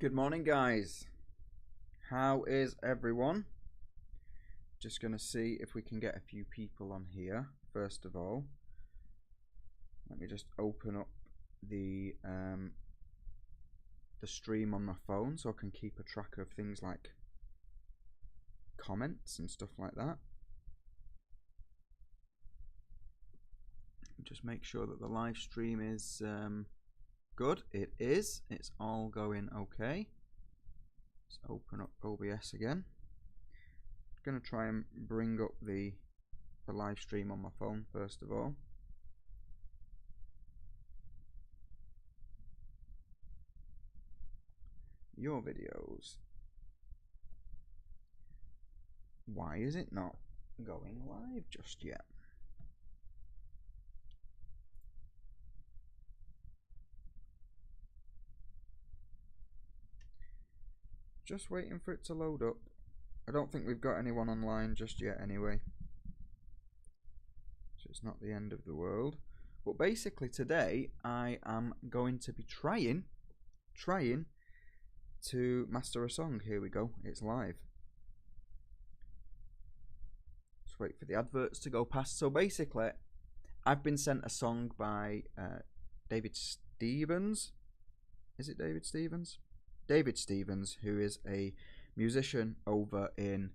Good morning, guys. How is everyone? Just gonna see if we can get a few people on here. First of all, let me just open up the stream on my phone so I can keep a track of things like comments and stuff like that. Just make sure that the live stream is good. It is. It's all going okay. Let's open up OBS again. I'm going to try and bring up the live stream on my phone first of all. Your videos. Why is it not going live just yet? Just waiting for it to load up. I don't think we've got anyone online just yet anyway. So it's not the end of the world. But basically today I am going to be trying to master a song. Here we go. It's live. Just wait for the adverts to go past. So basically I've been sent a song by David Stevens. Is it David Stevens? David Stevens, who is a musician over in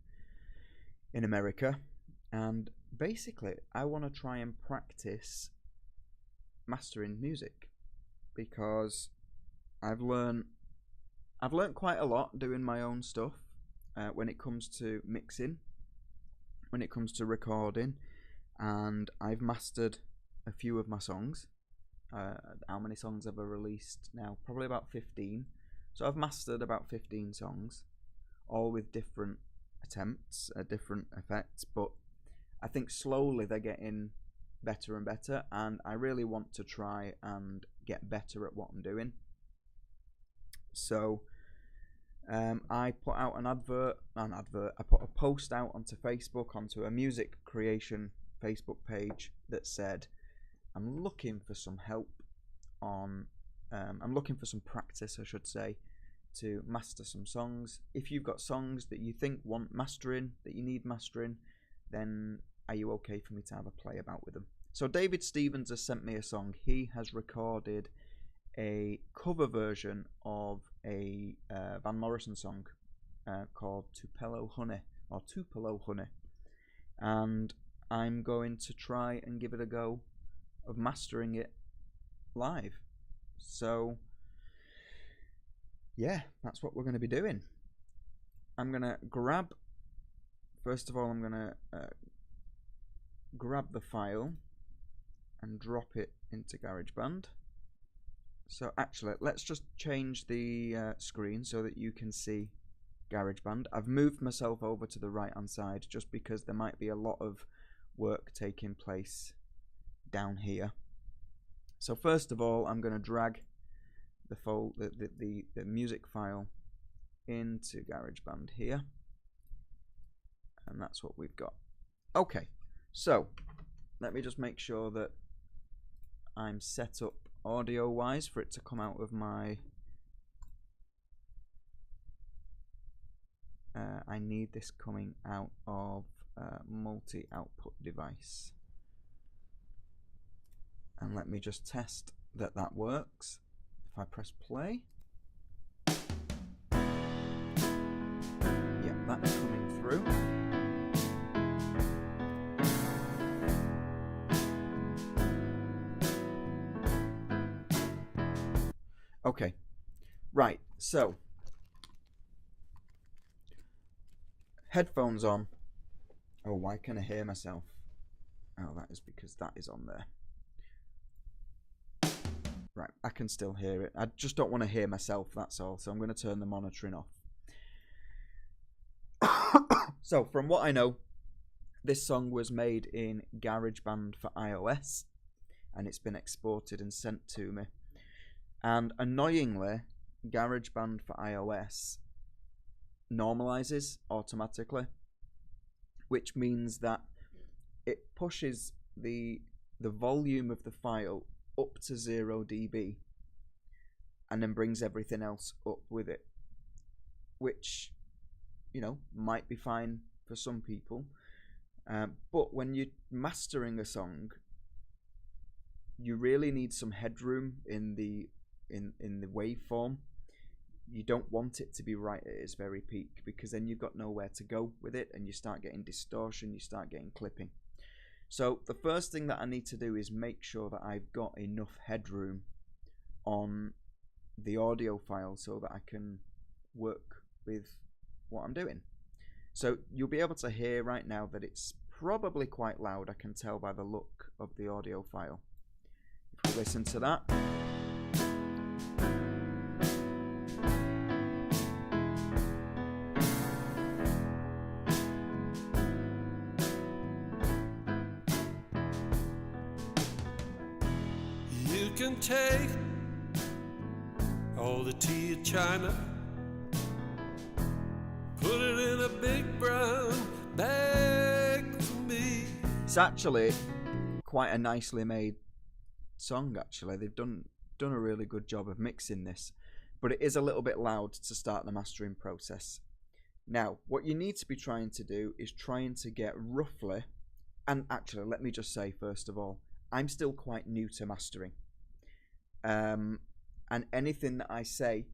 America, and basically I want to try and practice mastering music because I've learned quite a lot doing my own stuff when it comes to mixing, when it comes to recording, and I've mastered a few of my songs. How many songs have I released now? Probably about 15. So I've mastered about 15 songs, all with different attempts, different effects, but I think slowly they're getting better and better, and I really want to try and get better at what I'm doing. So I put out I put a post out onto Facebook, onto a music creation Facebook page that said, I'm looking for some help on I'm looking for some practice, I should say, to master some songs. If you've got songs that you think want mastering, that you need mastering, then are you okay for me to have a play about with them? So David Stevens has sent me a song. He has recorded a cover version of a Van Morrison song called Tupelo Honey, or Tupelo Honey, and I'm going to try and give it a go of mastering it live. So yeah, that's what we're going to be doing. I'm going to grab, first of all, I'm going to grab the file and drop it into GarageBand. So actually, let's just change the screen so that you can see GarageBand. I've moved myself over to the right hand side just because there might be a lot of work taking place down here. So first of all, I'm going to drag the music file into GarageBand here, and that's what we've got. Okay, so let me just make sure that I'm set up audio wise for it to come out of my I need this coming out of multi-output device, and let me just test that that works. If I press play, yeah, that's coming through. Okay, right, so headphones on. Oh, why can I hear myself? Oh, that is because that is on there. Right, I can still hear it. I just don't want to hear myself, that's all. So I'm going to turn the monitoring off. So from what I know, this song was made in GarageBand for iOS, and it's been exported and sent to me. And annoyingly, GarageBand for iOS normalizes automatically, which means that it pushes the volume of the file up to 0 dB and then brings everything else up with it. which, you know, might be fine for some people. But when you're mastering a song, you really need some headroom in the waveform. You don't want it to be right at its very peak, because then you've got nowhere to go with it, and you start getting distortion, you start getting clipping. So the first thing that I need to do is make sure that I've got enough headroom on the audio file so that I can work with what I'm doing. So you'll be able to hear right now that it's probably quite loud. I can tell by the look of the audio file. If we listen to that. You can take all the tea of China, put it in a big brown bag for me. It's actually quite a nicely made song. Actually, they've done a really good job of mixing this, but it is a little bit loud to start the mastering process. Now, what you need to be trying to do is trying to get roughly, and actually, let me just say first of all, I'm still quite new to mastering. And anything that I say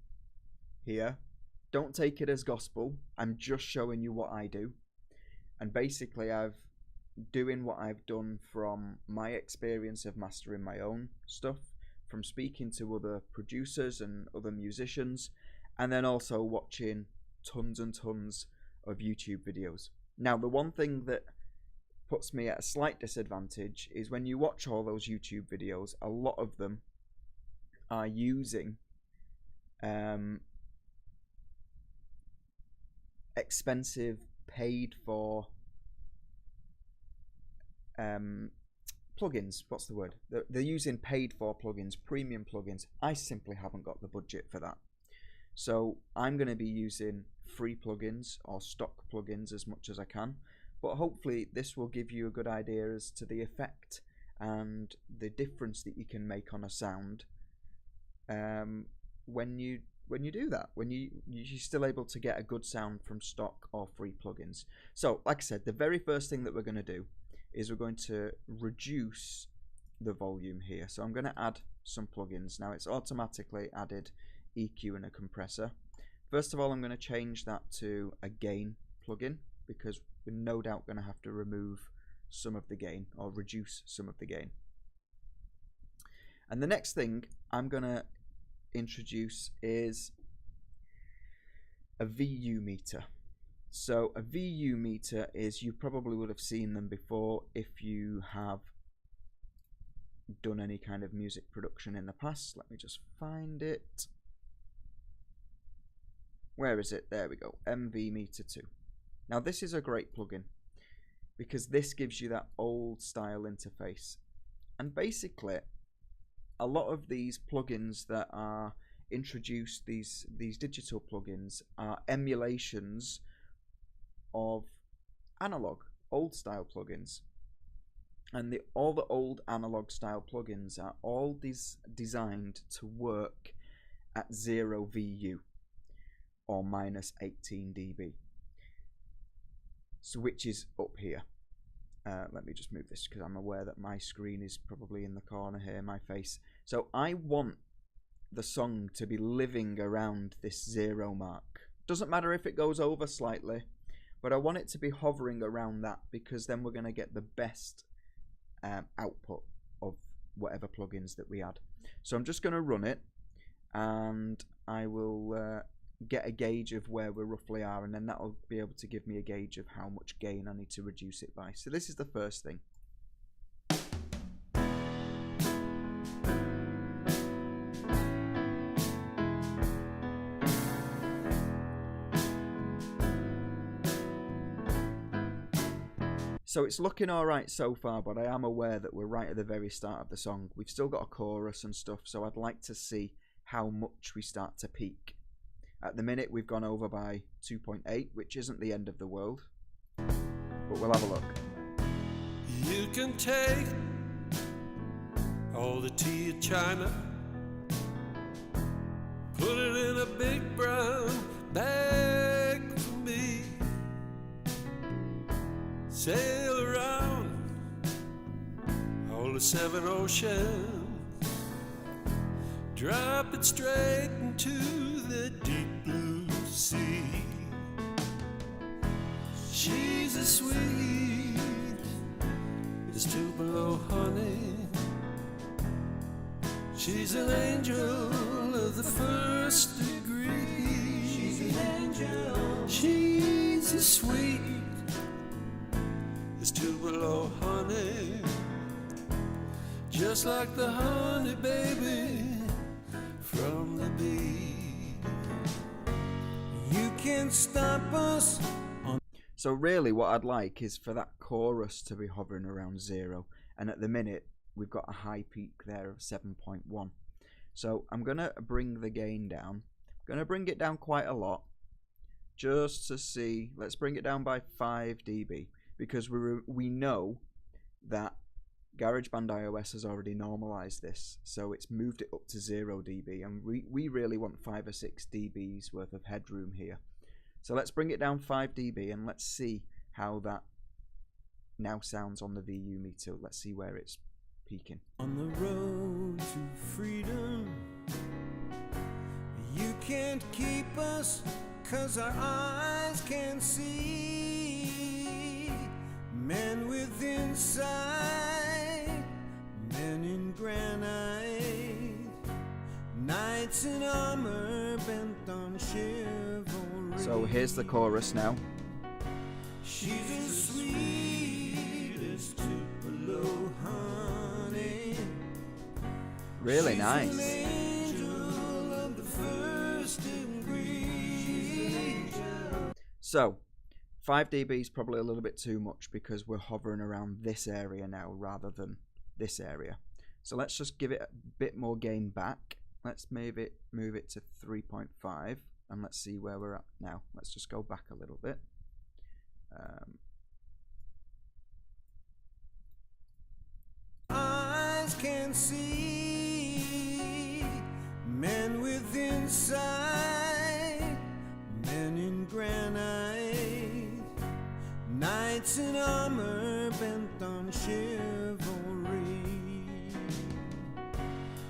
here, don't take it as gospel. I'm just showing you what I do. And basically, doing what I've done from my experience of mastering my own stuff, from speaking to other producers and other musicians, and then also watching tons and tons of YouTube videos. Now, the one thing that puts me at a slight disadvantage is when you watch all those YouTube videos, a lot of them are using expensive, paid for plugins. What's the word? They're using paid for plugins, premium plugins. I simply haven't got the budget for that. So I'm going to be using free plugins or stock plugins as much as I can. But hopefully this will give you a good idea as to the effect and the difference that you can make on a sound when you do that, when you're still able to get a good sound from stock or free plugins. So like I said, the very first thing that we're going to do is we're going to reduce the volume here. So I'm going to add some plugins. Now it's automatically added EQ and a compressor. First of all, I'm going to change that to a gain plugin, because we're no doubt going to have to remove some of the gain or reduce some of the gain. And the next thing I'm going to introduce is a VU meter. So a VU meter is, you probably would have seen them before if you have done any kind of music production in the past. Let me just find it. Where is it? There we go. MV meter 2. Now this is a great plugin because this gives you that old style interface. And basically, a lot of these plugins that are introduced, these digital plugins, are emulations of analog, old style plugins. And all the old analog style plugins are all designed to work at 0 VU or minus 18 dB. So which is up here. Let me just move this because I'm aware that my screen is probably in the corner here, my face. So I want the song to be living around this 0 mark. Doesn't matter if it goes over slightly, but I want it to be hovering around that, because then we're going to get the best output of whatever plugins that we add. So I'm just going to run it, and I will get a gauge of where we roughly are, and then that'll be able to give me a gauge of how much gain I need to reduce it by. So this is the first thing. So it's looking alright so far, but I am aware that we're right at the very start of the song. We've still got a chorus and stuff, so I'd like to see how much we start to peak. At the minute, we've gone over by 2.8, which isn't the end of the world, but we'll have a look. You can take all the tea of China, put it in a big brown bag 7 oceans. Drop it straight into the deep blue sea. She's as sweet as Tupelo honey. She's an angel of the first degree. She's an angel. She's as sweet as Tupelo honey. Just like the honey baby from the bee. You can't stop us. So really what I'd like is for that chorus to be hovering around 0, and at the minute we've got a high peak there of 7.1. So I'm going to bring the gain down. I'm going to bring it down quite a lot just to see. Let's bring it down by 5 dB because we know that GarageBand iOS has already normalized this, so it's moved it up to 0 dB, and we really want 5 or 6 dBs worth of headroom here. So let's bring it down 5 dB and let's see how that now sounds on the VU meter. Let's see where it's peaking. On the road to freedom, you can't keep us, 'cause our eyes can see. Men with insight, men in granite, knights in armor bent on chivalry. So here's the chorus now. She's as sweet as Tupelo honey. Really nice. She's an angel of the first degree. So 5 dB is probably a little bit too much because we're hovering around this area now rather than this area. So let's just give it a bit more gain back. Let's move it to 3.5 and let's see where we're at now. Let's just go back a little bit. Eyes can see, men with insight, men in granite, knights in armor bent on chivalry.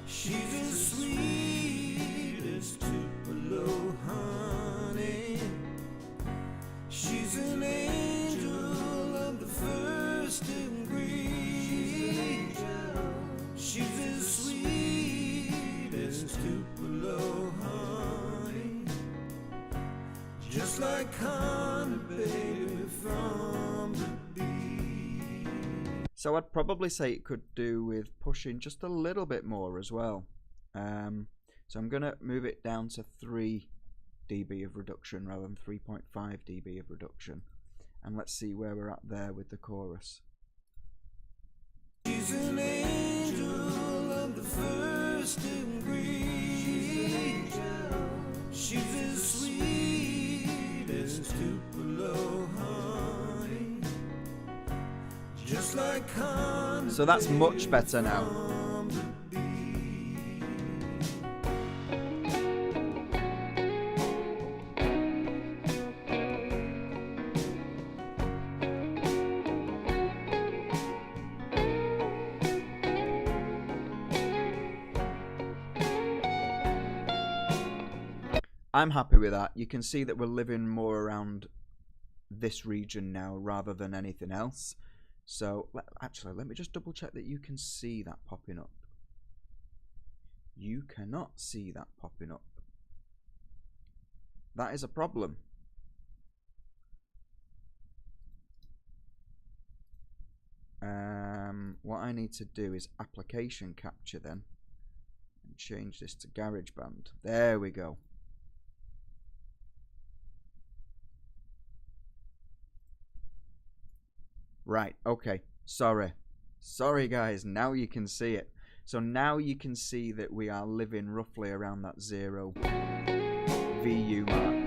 She's as sweet as Tupelo honey. She's an angel of the first degree. She's as sweet as Tupelo honey. Just like honey baby from the bee. So I'd probably say it could do with pushing just a little bit more as well. So I'm going to move it down to 3 dB of reduction rather than 3.5 dB of reduction. And let's see where we're at there with the chorus. She's an angel of the first degree. She's as sweet as Tupelo honey. Just like honey. So that's much better now. I'm happy with that. You can see that we're living more around this region now rather than anything else. So actually, let me just double check that you can see that popping up. You cannot see that popping up. That is a problem. What I need to do is application capture then and change this to GarageBand. There we go. Right, okay, sorry guys, now you can see it. So now you can see that we are living roughly around that 0 VU mark.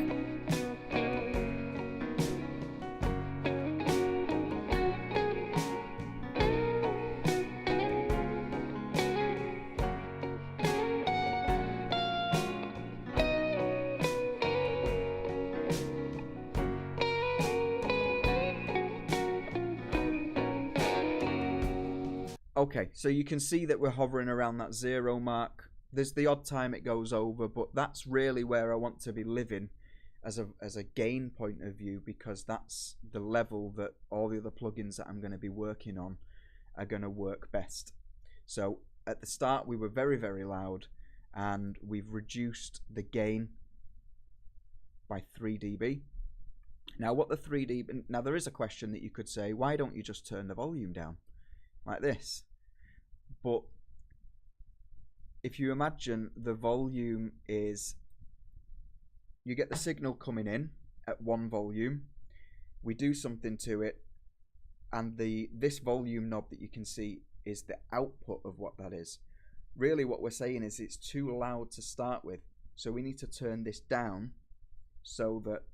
Okay, so you can see that we're hovering around that 0 mark. There's the odd time it goes over, but that's really where I want to be living as a gain point of view, because that's the level that all the other plugins that I'm going to be working on are going to work best. So at the start we were very, very loud, and we've reduced the gain by 3 dB. Now what the 3 dB, now there is a question that you could say, why don't you just turn the volume down like this? But if you imagine the volume is, you get the signal coming in at 1 volume, we do something to it, and this volume knob that you can see is the output of what that is. Really what we're saying is it's too loud to start with, so we need to turn this down so that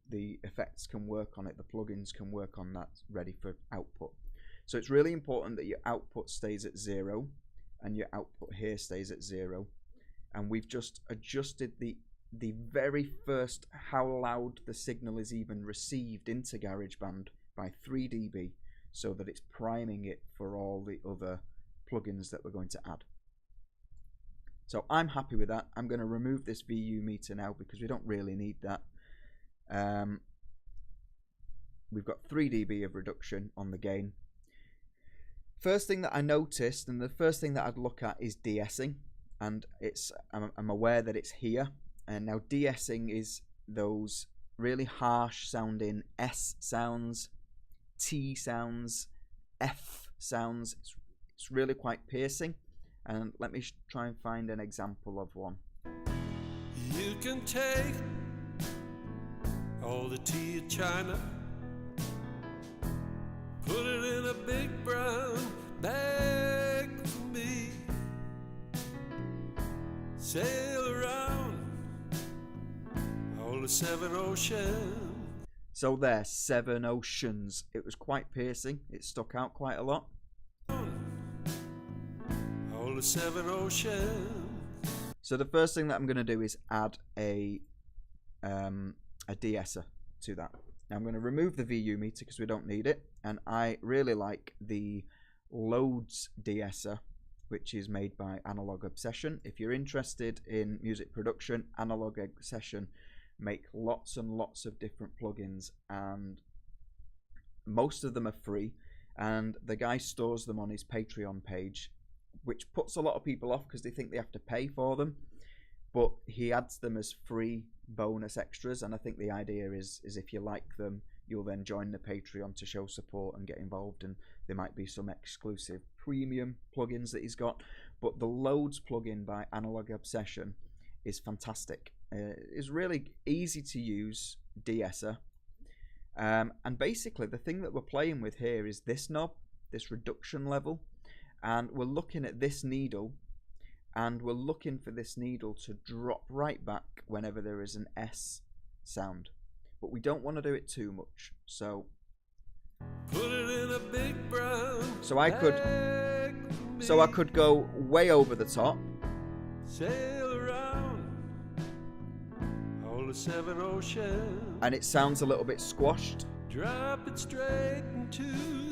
the effects can work on it, the plugins can work on that, ready for output. So it's really important that your output stays at 0 and your output here stays at 0, and we've just adjusted the very first how loud the signal is even received into GarageBand by 3 dB, so that it's priming it for all the other plugins that we're going to add. So I'm happy with that. I'm going to remove this VU meter now because we don't really need that. We've got 3 dB of reduction on the gain. First thing that I noticed, and the first thing that I'd look at, is de-essing, and I'm aware that it's here. And now de-essing is those really harsh sounding S sounds, T sounds, F sounds. It's really quite piercing, and let me try and find an example of one. You can take all the tea of China, put it in a big brown bag for me, sail around all the 7 oceans. So there, 7 oceans. It was quite piercing. It stuck out quite a lot. All the 7 oceans. So the first thing that I'm going to do is add a de-esser to that. Now I'm going to remove the VU meter because we don't need it, and I really like the Loads de-esser, which is made by Analog Obsession. If you're interested in music production, Analog Obsession make lots and lots of different plugins, and most of them are free, and the guy stores them on his Patreon page, which puts a lot of people off because they think they have to pay for them, but he adds them as free bonus extras. And I think the idea is if you like them, you'll then join the Patreon to show support and get involved, and there might be some exclusive premium plugins that he's got. But the Loads plugin by Analog Obsession is fantastic. It's really easy to use de-esser, and basically the thing that we're playing with here is this knob, this reduction level, and we're looking at this needle, and we're looking for this needle to drop right back whenever there is an S sound, but we don't want to do it too much. So put it in a big brown so I could go way over the top, sail around all the 7 oceans, and it sounds a little bit squashed, drop it straight into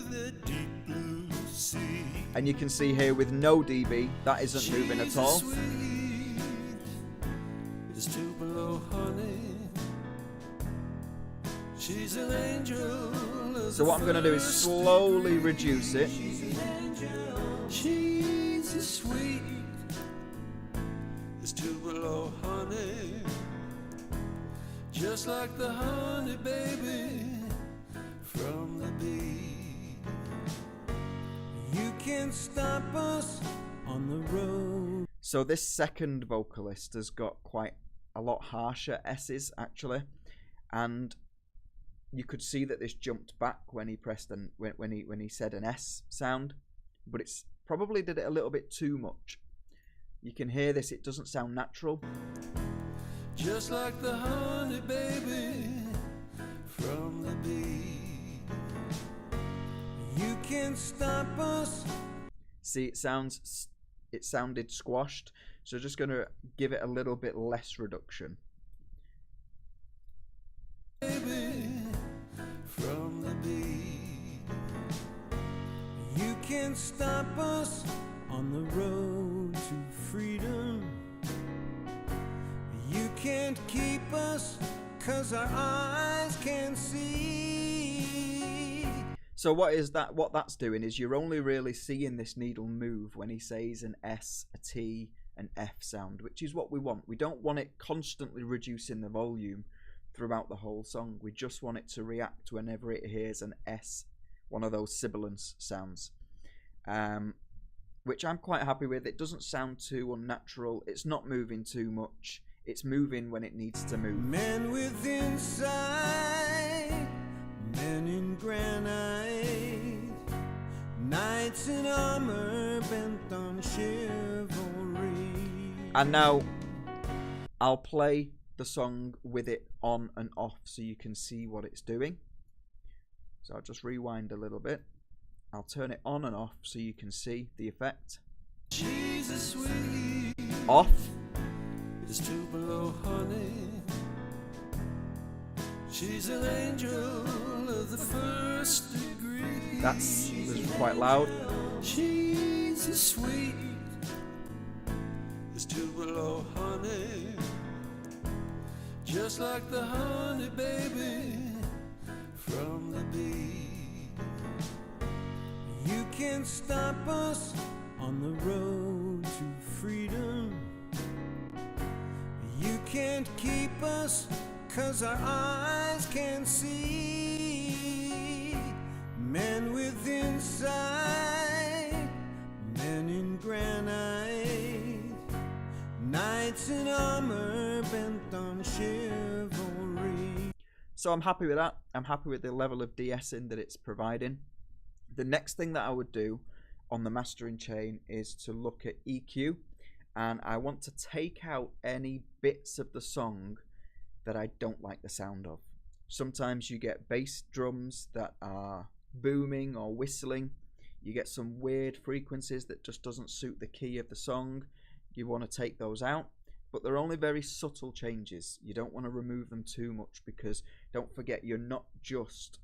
the deep blue sea. and you can see here with no dB that isn't moving at all. It's Tupelo honey. She's an angel. So what I'm going to do is slowly reduce it. She's as sweet as Tupelo honey, just like the honey baby from the bee. You can't stop us on the road. So this second vocalist has got quite a lot harsher S's actually, and you could see that this jumped back when he pressed when he said an S sound, but it's probably did it a little bit too much. You can hear this, it doesn't sound natural. Just like the honey baby from the bee. You can't stop us. See, it sounded squashed, so just going to give it a little bit less reduction. Baby from the bee. You can't stop us on the road to freedom. You can't keep us 'cause our eyes can't see. So what is that? What that's doing is you're only really seeing this needle move when he says an S, a T, an F sound, which is what we want. We don't want it constantly reducing the volume throughout the whole song. We just want it to react whenever it hears an S, one of those sibilance sounds, which I'm quite happy with. It doesn't sound too unnatural. It's not moving too much. It's moving when it needs to move. Men with insight, men in granite, knights in armor bent on chivalry. And now I'll play the song with it on and off so you can see what it's doing. So I'll just rewind a little bit. I'll turn it on and off so you can see the effect. Jesus sweet. Off. Is to below honey. She's an angel of the first degree. That's quite loud. She's as sweet as to below honey. Just like the honey baby from the bee. You can't stop us on the road to freedom. You can't keep us 'cause our eyes can't see. Men with insight, men in granite, knights in armor bent on chivalry. So I'm happy with that. I'm happy with the level of de-essing that it's providing. The next thing that I would do on the mastering chain is to look at EQ. And I want to take out any bits of the song that I don't like the sound of. Sometimes you get bass drums that are booming or whistling. You get some weird frequencies that just doesn't suit the key of the song. You want to take those out, but they're only very subtle changes. You don't want to remove them too much, because don't forget, you're not just,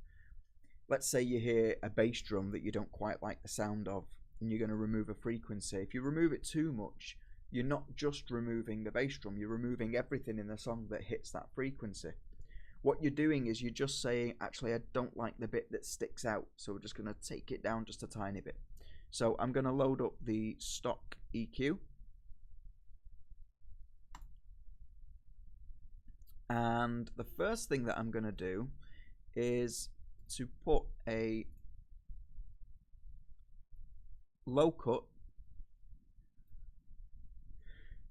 let's say you hear a bass drum that you don't quite like the sound of and you're going to remove a frequency. If you remove it too much, you're not just removing the bass drum, you're removing everything in the song that hits that frequency. What you're doing is you're just saying, actually, I don't like the bit that sticks out, so we're just going to take it down just a tiny bit. So I'm going to load up the stock EQ. And the first thing that I'm going to do is to put a low cut,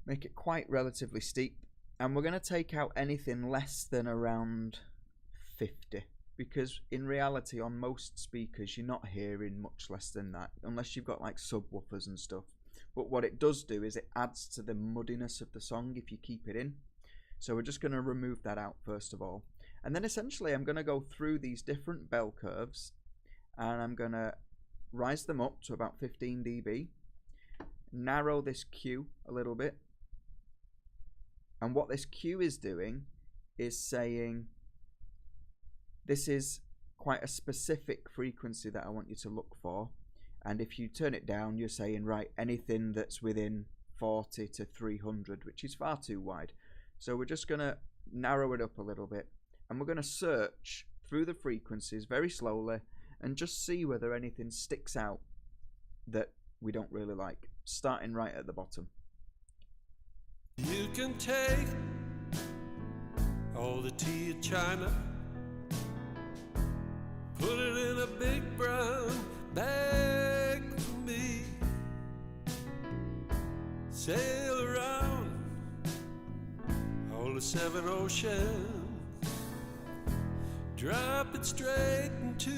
make it quite relatively steep, and we're going to take out anything less than around 50, because in reality on most speakers you're not hearing much less than that unless you've got like subwoofers and stuff. But what it does do is it adds to the muddiness of the song if you keep it in. So we're just going to remove that out first of all, and then essentially I'm going to go through these different bell curves and I'm going to rise them up to about 15 dB, narrow this Q a little bit, and what this Q is doing is saying this is quite a specific frequency that I want you to look for, and if you turn it down you're saying, right, anything that's within 40 to 300, which is far too wide. So we're just going to narrow it up a little bit, and we're going to search through the frequencies very slowly and just see whether anything sticks out that we don't really like, starting right at the bottom. You can take all the tea in China, put it in a big brown bag for me, sail around all the 7 oceans, drop it straight into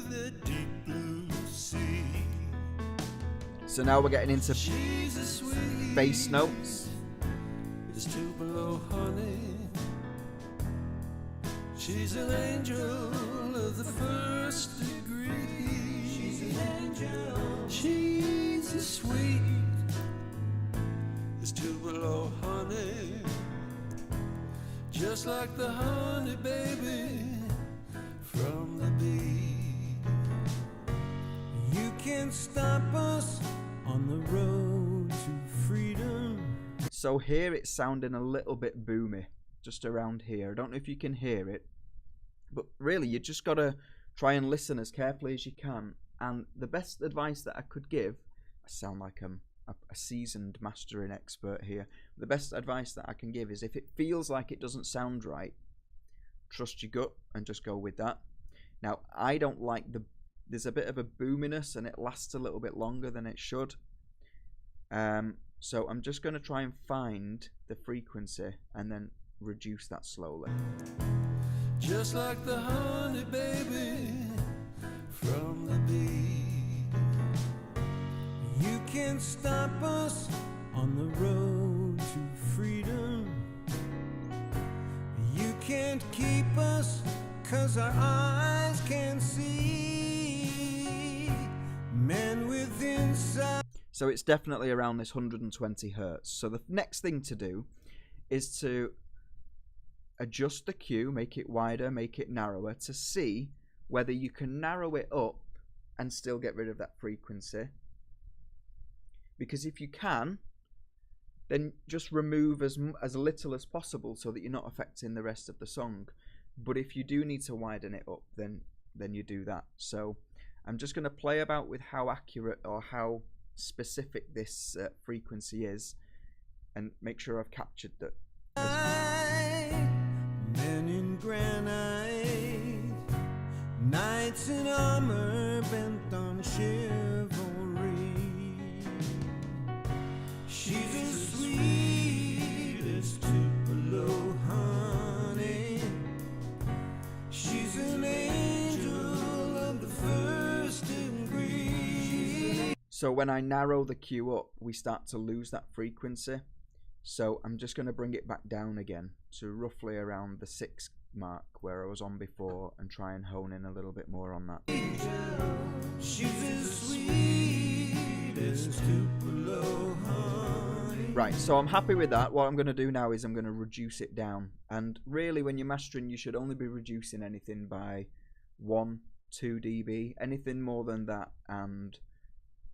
the deep blue sea. So now we're getting into bass notes. Is to below honey. She's an angel of the first degree. She's an angel. She's as sweet as to below honey. Just like the honey baby from the bee. You can stop us on the road to freedom. So here it's sounding a little bit boomy, just around here. I don't know if you can hear it, but really you just got to try and listen as carefully as you can. And the best advice that I could give, I sound like I'm a seasoned mastering expert here. The best advice that I can give is if it feels like it doesn't sound right, trust your gut and just go with that. Now, I don't like there's a bit of a boominess and it lasts a little bit longer than it should. So I'm just going to try and find the frequency and then reduce that slowly. Just like the honey baby from the bee. You can't stop us on the road to freedom. You can't keep us 'cause our eyes can see. Men with inside. So it's definitely around this 120 hertz. So the next thing to do is to adjust the cue, make it wider, make it narrower, to see whether you can narrow it up and still get rid of that frequency. Because if you can, then just remove as little as possible so that you're not affecting the rest of the song. But if you do need to widen it up, then you do that. So I'm just going to play about with how accurate or how specific this frequency is and make sure I've captured that. Men in granite, knights in armor bent on chivalry. She's as sweet as Tupelo honey. She's an angel of the first degree. So when I narrow the cue up, we start to lose that frequency. So I'm just going to bring it back down again to roughly around the 6 mark where I was on before and try and hone in a little bit more on that. She's as sweet as Tupelo honey. Right, so I'm happy with that. What I'm going to do now is I'm going to reduce it down. And really when you're mastering, you should only be reducing anything by 1-2 dB. Anything more than that and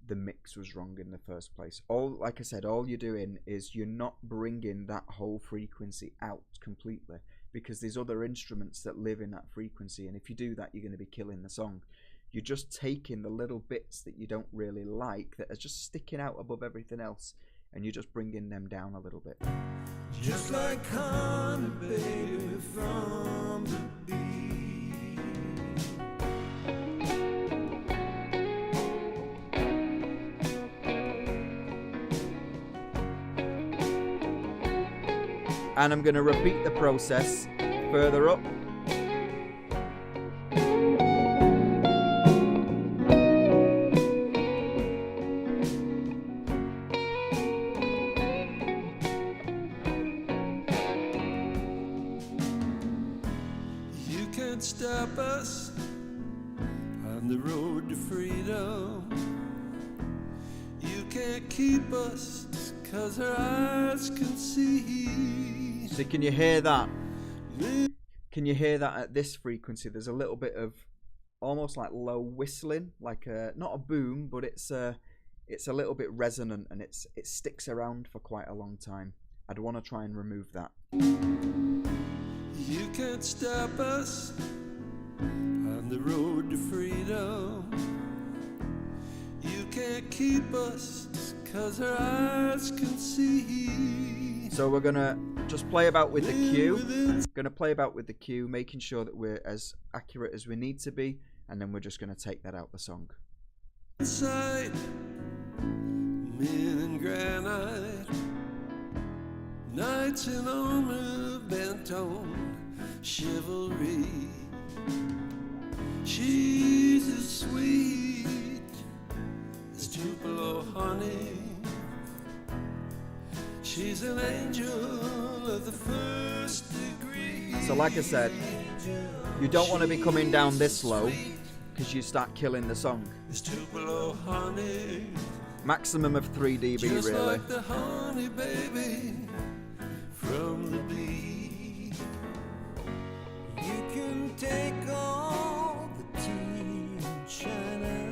the mix was wrong in the first place. Like I said, all you're doing is you're not bringing that whole frequency out completely, because there's other instruments that live in that frequency, and if you do that, you're going to be killing the song. You're just taking the little bits that you don't really like that are just sticking out above everything else, and you're just bringing them down a little bit. Just like honey baby from the bee. And I'm going to repeat the process further up. You can't stop us on the road to freedom. You can't keep us 'cause our eyes can see. So can you hear that? Can you hear that at this frequency? There's a little bit of almost like low whistling, like not a boom, but it's a little bit resonant and it sticks around for quite a long time. I'd want to try and remove that. You can't stop us on the road to freedom. You can't keep us 'cause our eyes can see. So we're gonna just play about with the cue. Gonna play about with the cue, making sure that we're as accurate as we need to be, and then we're just gonna take that out the song. Inside, men in granite, knights in armor bent on chivalry. She's as sweet as Tupelo honey. She's an angel of the first degree. So like I said, you don't want to be coming down this low because you start killing the song. Maximum of 3 dB just really. Like the honey baby from the bee. You can take all the tea in China.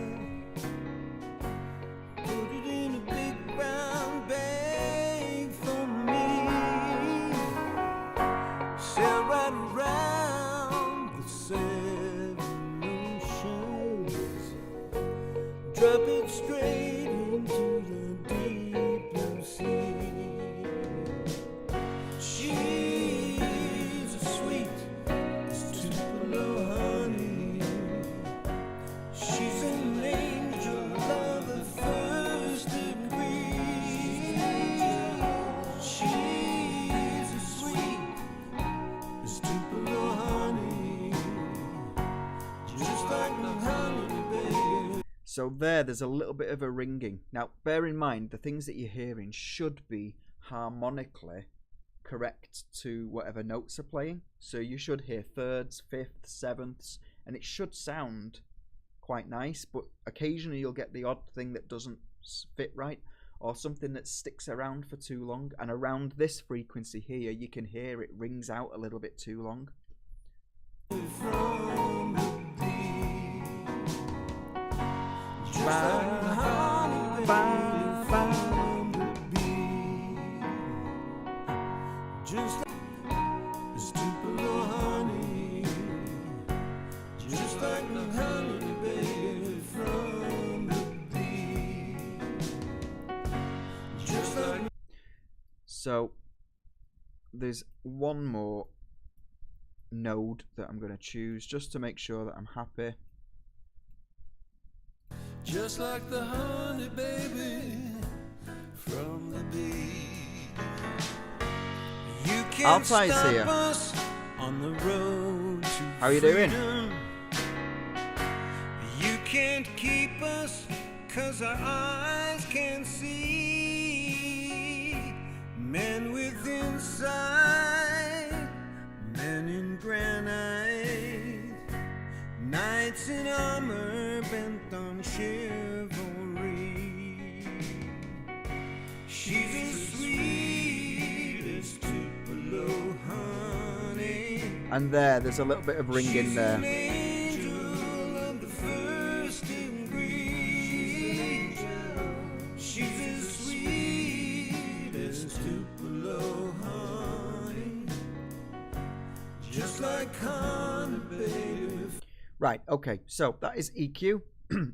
So there's a little bit of a ringing. Now, bear in mind, the things that you're hearing should be harmonically correct to whatever notes are playing. So you should hear thirds, fifths, sevenths, and it should sound quite nice, but occasionally you'll get the odd thing that doesn't fit right, or something that sticks around for too long. And around this frequency here, you can hear it rings out a little bit too long. So there's one more node that I'm going to choose just to make sure that I'm happy. Just like the honey baby from the bee. You can't stop here. us on the road to How are you doing? You can't keep us 'cause our eyes can see. Men with insight, men in granite, knights in armor bent on chivalry. She's as sweet as Tupelo honey. And there's a little bit of ringing there. An angel of the first degree. She's as sweet as Tupelo honey. Just like honey, baby. Right, okay, so that is EQ.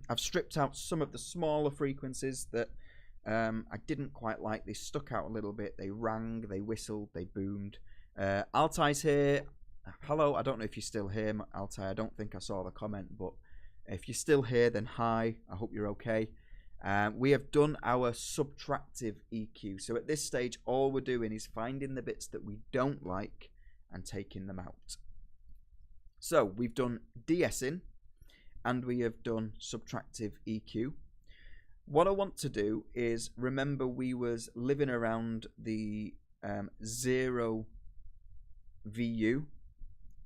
I've stripped out some of the smaller frequencies that I didn't quite like. They stuck out a little bit. They rang, they whistled, they boomed. Altai's here. Hello, I don't know if you're still here, Altai. I don't think I saw the comment, but if you're still here, then hi. I hope you're okay. We have done our subtractive EQ. So at this stage, all we're doing is finding the bits that we don't like and taking them out. So we've done De-Essing and we have done subtractive EQ. What I want to do is, remember we was living around the 0 VU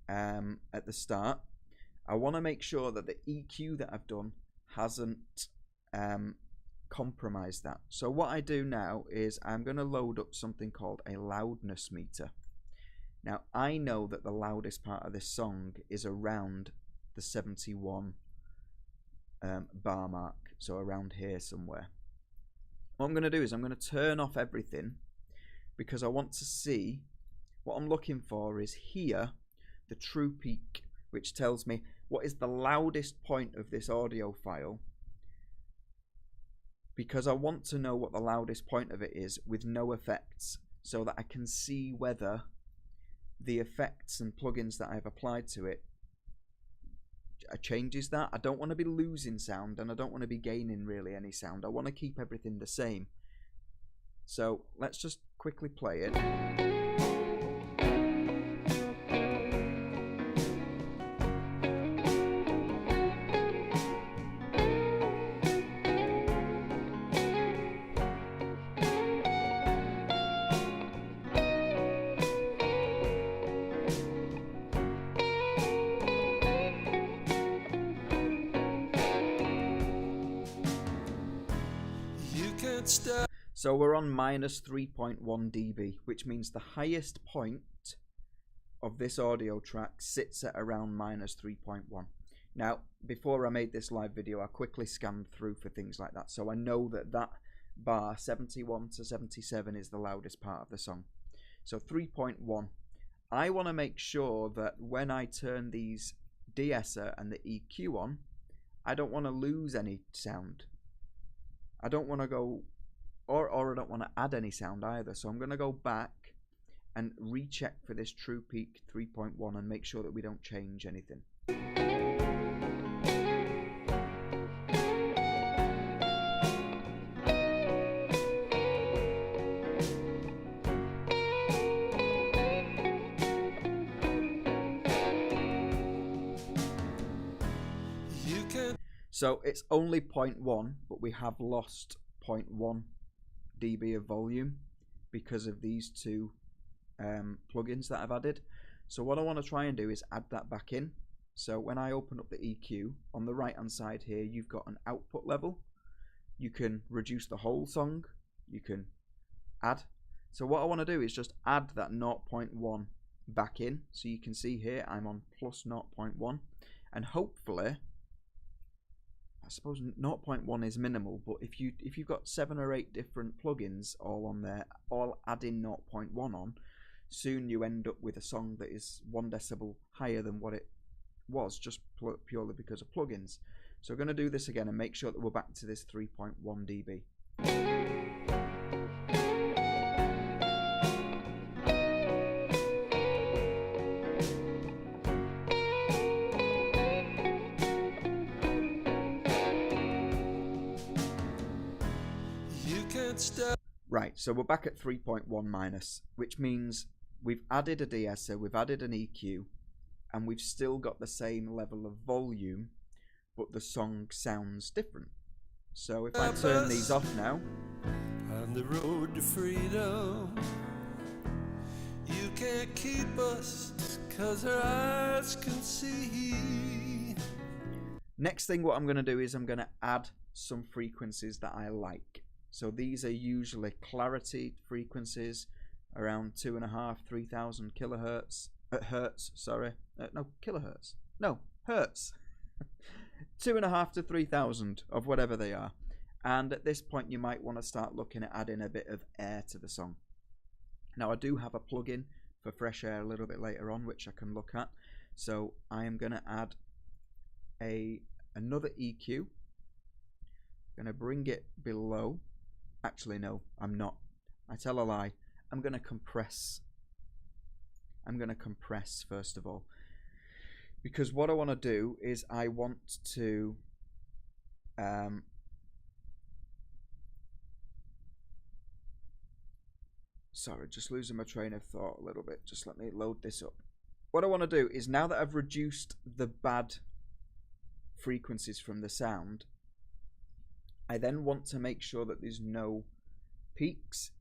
at the start. I want to make sure that the EQ that I've done hasn't compromised that. So what I do now is I'm going to load up something called a loudness meter. Now I know that the loudest part of this song is around the 71 bar mark, so around here somewhere. What I'm going to do is I'm going to turn off everything because I want to see, what I'm looking for is here, the true peak, which tells me what is the loudest point of this audio file, because I want to know what the loudest point of it is with no effects, so that I can see whether the effects and plugins that I've applied to it changes that. I don't want to be losing sound and I don't want to be gaining really any sound. I want to keep everything the same. So let's just quickly play it. So we're on minus 3.1 dB, which means the highest point of this audio track sits at around minus 3.1. Now, before I made this live video, I quickly scanned through for things like that. So I know that that bar, 71 to 77, is the loudest part of the song. So 3.1. I want to make sure that when I turn these de-esser and the EQ on, I don't want to lose any sound. I don't want to go, or I don't want to add any sound either. So I'm going to go back and recheck for this true peak 3.1 and make sure that we don't change anything. So it's only 0.1, but we have lost 0.1 dB of volume because of these two plugins that I've added. So what I want to try and do is add that back in. So when I open up the EQ, on the right hand side here, you've got an output level. You can reduce the whole song, you can add. So what I want to do is just add that 0.1 back in. So you can see here I'm on plus 0.1, and hopefully, I suppose 0.1 is minimal, but if you've got 7 or 8 different plugins all on there, all adding 0.1 on, soon you end up with a song that is 1 decibel higher than what it was, just purely because of plugins. So we're going to do this again and make sure that we're back to this 3.1 dB. Right, so we're back at 3.1 minus, which means we've added a de-esser, we've added an EQ, and we've still got the same level of volume, but the song sounds different. So if I turn these off now, on the road to freedom, you can't keep us 'cause our eyes can see. next thing what I'm going to do is I'm going to add some frequencies that I like. So these are usually clarity frequencies around 2,500–3,000 kilohertz. Hertz, sorry. No, kilohertz. No, hertz. 2,500 to 3,000 of whatever they are. And at this point, you might want to start looking at adding a bit of air to the song. Now, I do have a plugin for fresh air a little bit later on, which I can look at. So I am going to add another EQ. I'm going to bring it below. Actually, no, I'm not. I tell a lie. I'm going to compress. I'm going to compress first of all, because what I want to do is I want to sorry, just losing my train of thought a little bit. Just let me load this up. What I want to do is, now that I've reduced the bad frequencies from the sound, I then want to make sure that there's no peaks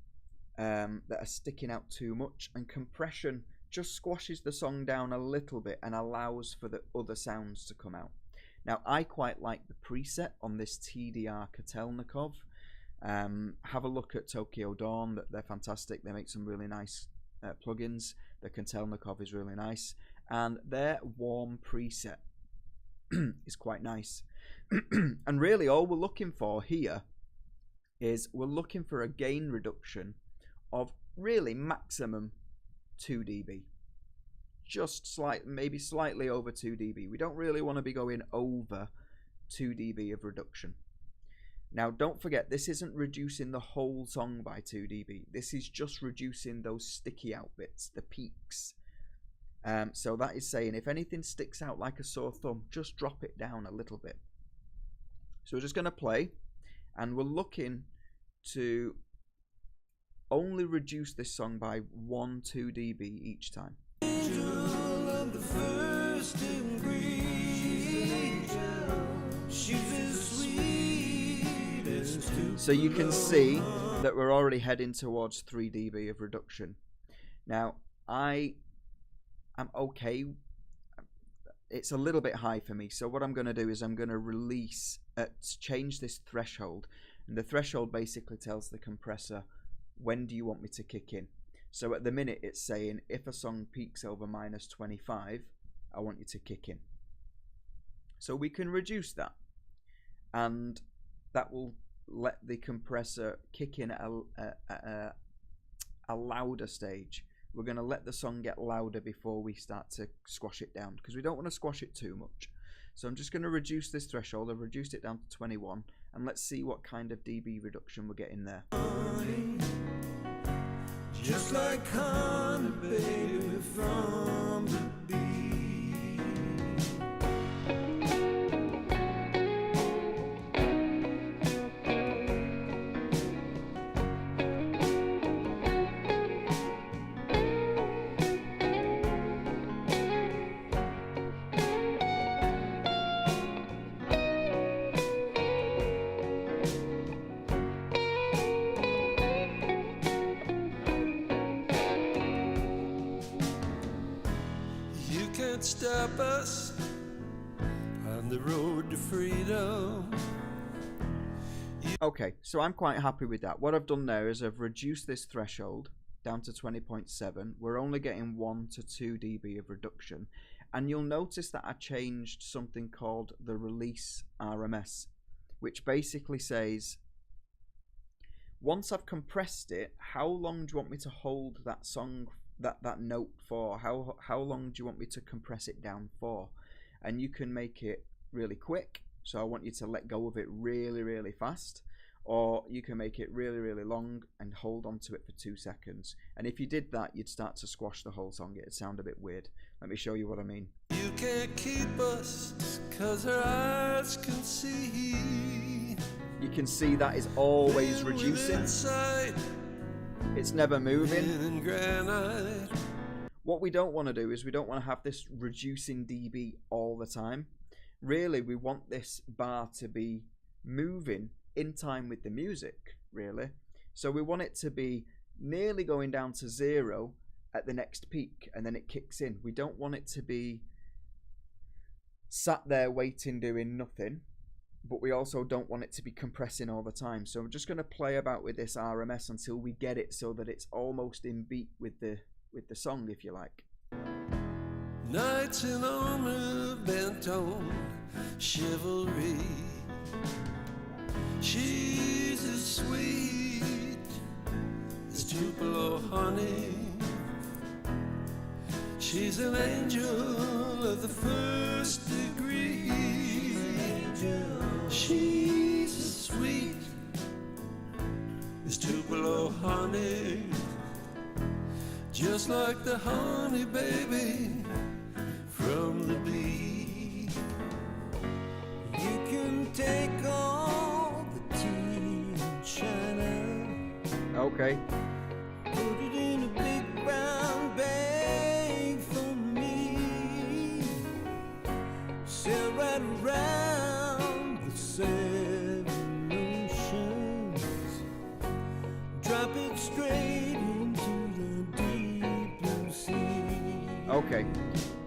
that are sticking out too much, and compression just squashes the song down a little bit and allows for the other sounds to come out. Now, I quite like the preset on this TDR Kotelnikov. Have a look at Tokyo Dawn. They're fantastic. They make some really nice plugins. The Kotelnikov is really nice, and their warm preset is quite nice. And really all we're looking for here is we're looking for a gain reduction of really maximum 2 dB. Just maybe slightly over 2 dB. We don't really want to be going over 2 dB of reduction. Now, don't forget, this isn't reducing the whole song by 2 dB. This is just reducing those sticky out bits, the peaks. So that is saying if anything sticks out like a sore thumb, just drop it down a little bit. So we're just going to play, and we're looking to only reduce this song by 1–2 dB each time. So you can see that we're already heading towards 3 dB of reduction. Now, I am okay. It's a little bit high for me. So what I'm going to do is I'm going to change this threshold. And the threshold basically tells the compressor, when do you want me to kick in? So at the minute it's saying if a song peaks over -25, I want you to kick in. So we can reduce that, and that will let the compressor kick in at a louder stage. We're going to let the song get louder before we start to squash it down, because we don't want to squash it too much. So I'm just going to reduce this threshold. I've reduced it down to 21, and let's see what kind of dB reduction we're getting there. Just like honey, baby, from the bee. can't stop us on the road to freedom. Okay, so I'm quite happy with that. What I've done there is I've reduced this threshold down to 20.7. We're only getting 1 to 2 dB of reduction. And you'll notice that I changed something called the release RMS, which basically says, once I've compressed it, how long do you want me to hold that song, that note for? How long do you want me to compress it down for? And you can make it really quick, so I want you to let go of it really, really fast, or you can make it really, really long and hold on to it for 2 seconds. And if you did that, you'd start to squash the whole song. It'd sound a bit weird. Let me show you what I mean. You can't keep us 'cause our eyes can see. You can see that is always reducing. It's never moving. What we don't want to do is we don't want to have this reducing dB all the time. Really, we want this bar to be moving in time with the music, really. So we want it to be nearly going down to 0 at the next peak, and then it kicks in. We don't want it to be sat there waiting, doing nothing, but we also don't want it to be compressing all the time. So I'm just going to play about with this RMS until we get it so that it's almost in beat with the song, if you like. Knights in armor bent on chivalry. She's as sweet as Tupelo honey. She's an angel of the first degree. She's as sweet as Tupelo honey, just like the honey baby from the bee. You can take all the tea in China. Okay. Put it in a big brown bag for me. Sail right around the 7 oceans. Drop it straight into the deep blue sea. Okay.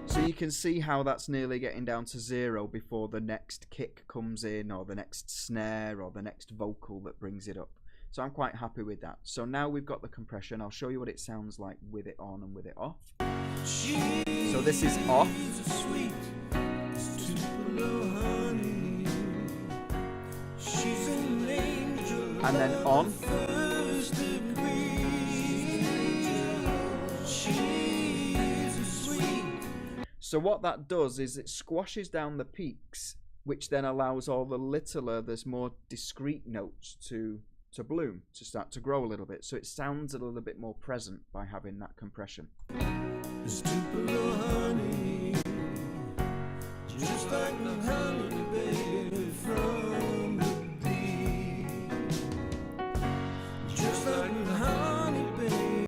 So you can see how that's nearly getting down to 0 before the next kick comes in, or the next snare, or the next vocal that brings it up. So I'm quite happy with that. So now we've got the compression. I'll show you what it sounds like with it on and with it off. So this is off. And then on. So what that does is it squashes down the peaks, which then allows all the littler, there's more discrete notes to bloom, to start to grow a little bit. So it sounds a little bit more present by having that compression. It's Tupelo honey, just like the honey baby from the bee. Just like the honey baby.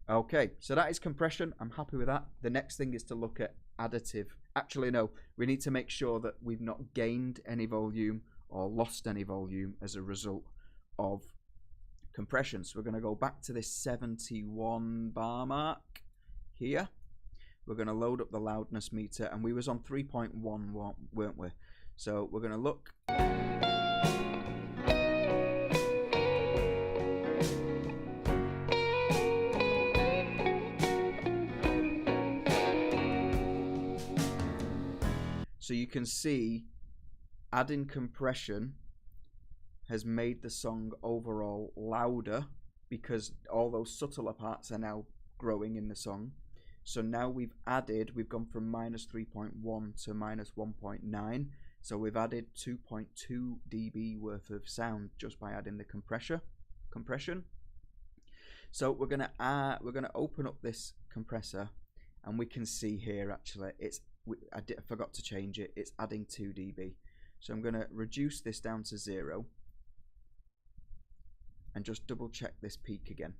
Okay, so that is compression. I'm happy with that. The next thing is to look at additive. Actually, no, we need to make sure that we've not gained any volume or lost any volume as a result of compression. So we're going to go back to this 71 bar mark here. We're going to load up the loudness meter, and we was on 3.1, weren't we? So we're going to look. So you can see adding compression has made the song overall louder, because all those subtler parts are now growing in the song. So now we've gone from -3.1 to -1.9. So we've added 2.2 dB worth of sound just by adding the compression. So we're gonna open up this compressor, and we can see here actually I forgot to change it. It's adding 2 dB. So I'm going to reduce this down to 0 and just double check this peak again.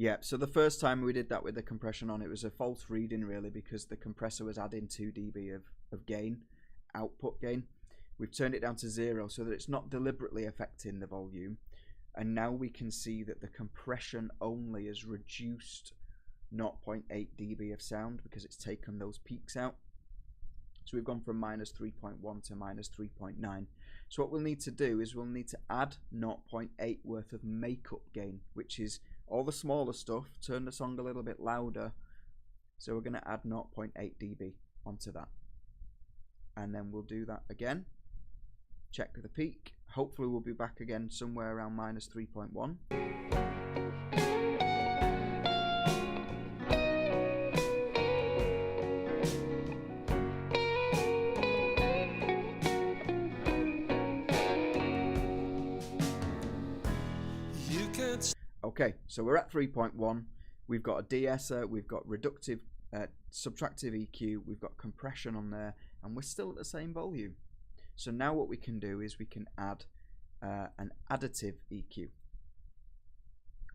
Yeah, so the first time we did that with the compression on, it was a false reading really, because the compressor was adding 2 dB of gain, output gain. We've turned it down to 0 so that it's not deliberately affecting the volume. And now we can see that the compression only has reduced 0.8 dB of sound because it's taken those peaks out. So we've gone from -3.1 to -3.9. So what we'll need to do is we'll need to add 0.8 worth of makeup gain, which is all the smaller stuff, turn the song a little bit louder. So we're going to add 0.8 dB onto that. And then we'll do that again. Check the peak. Hopefully we'll be back again somewhere around -3.1. Okay, so we're at 3.1. We've got a de-esser, we've got reductive, subtractive EQ, we've got compression on there, and we're still at the same volume. So now what we can do is we can add an additive EQ.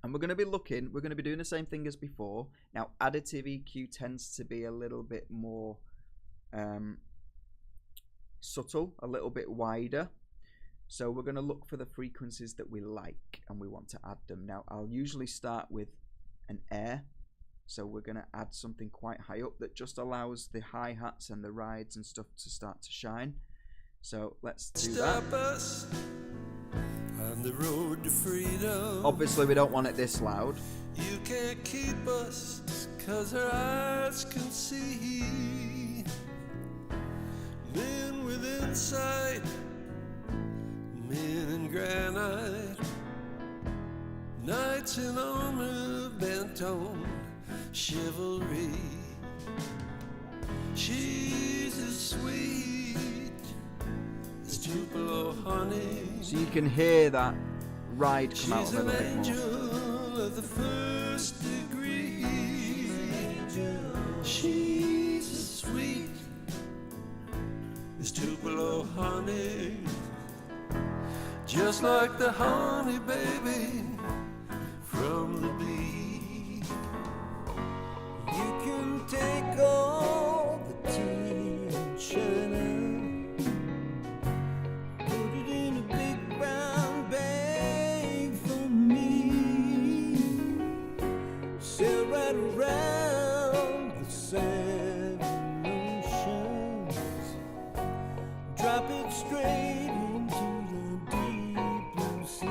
And we're going to be doing the same thing as before. Now, additive EQ tends to be a little bit more subtle, a little bit wider. So we're going to look for the frequencies that we like and we want to add them. Now, I'll usually start with an air. So we're going to add something quite high up that just allows the hi-hats and the rides and stuff to start to shine. So let's do that. On the road to freedom. Obviously we don't want it this loud. You can't keep us 'cause our eyes can see. Men with insight, men in granite, knights in armor bent on chivalry. She's as sweet as Tupelo honey. So you can hear that ride come out a little bit more. She's an angel of the first degree. She's as sweet as Tupelo honey. Just like the honey baby from the bee. You can take all the tea and china, put it in a big brown bag for me, sail right around the 7 oceans, drop it straight into the deep blue sea.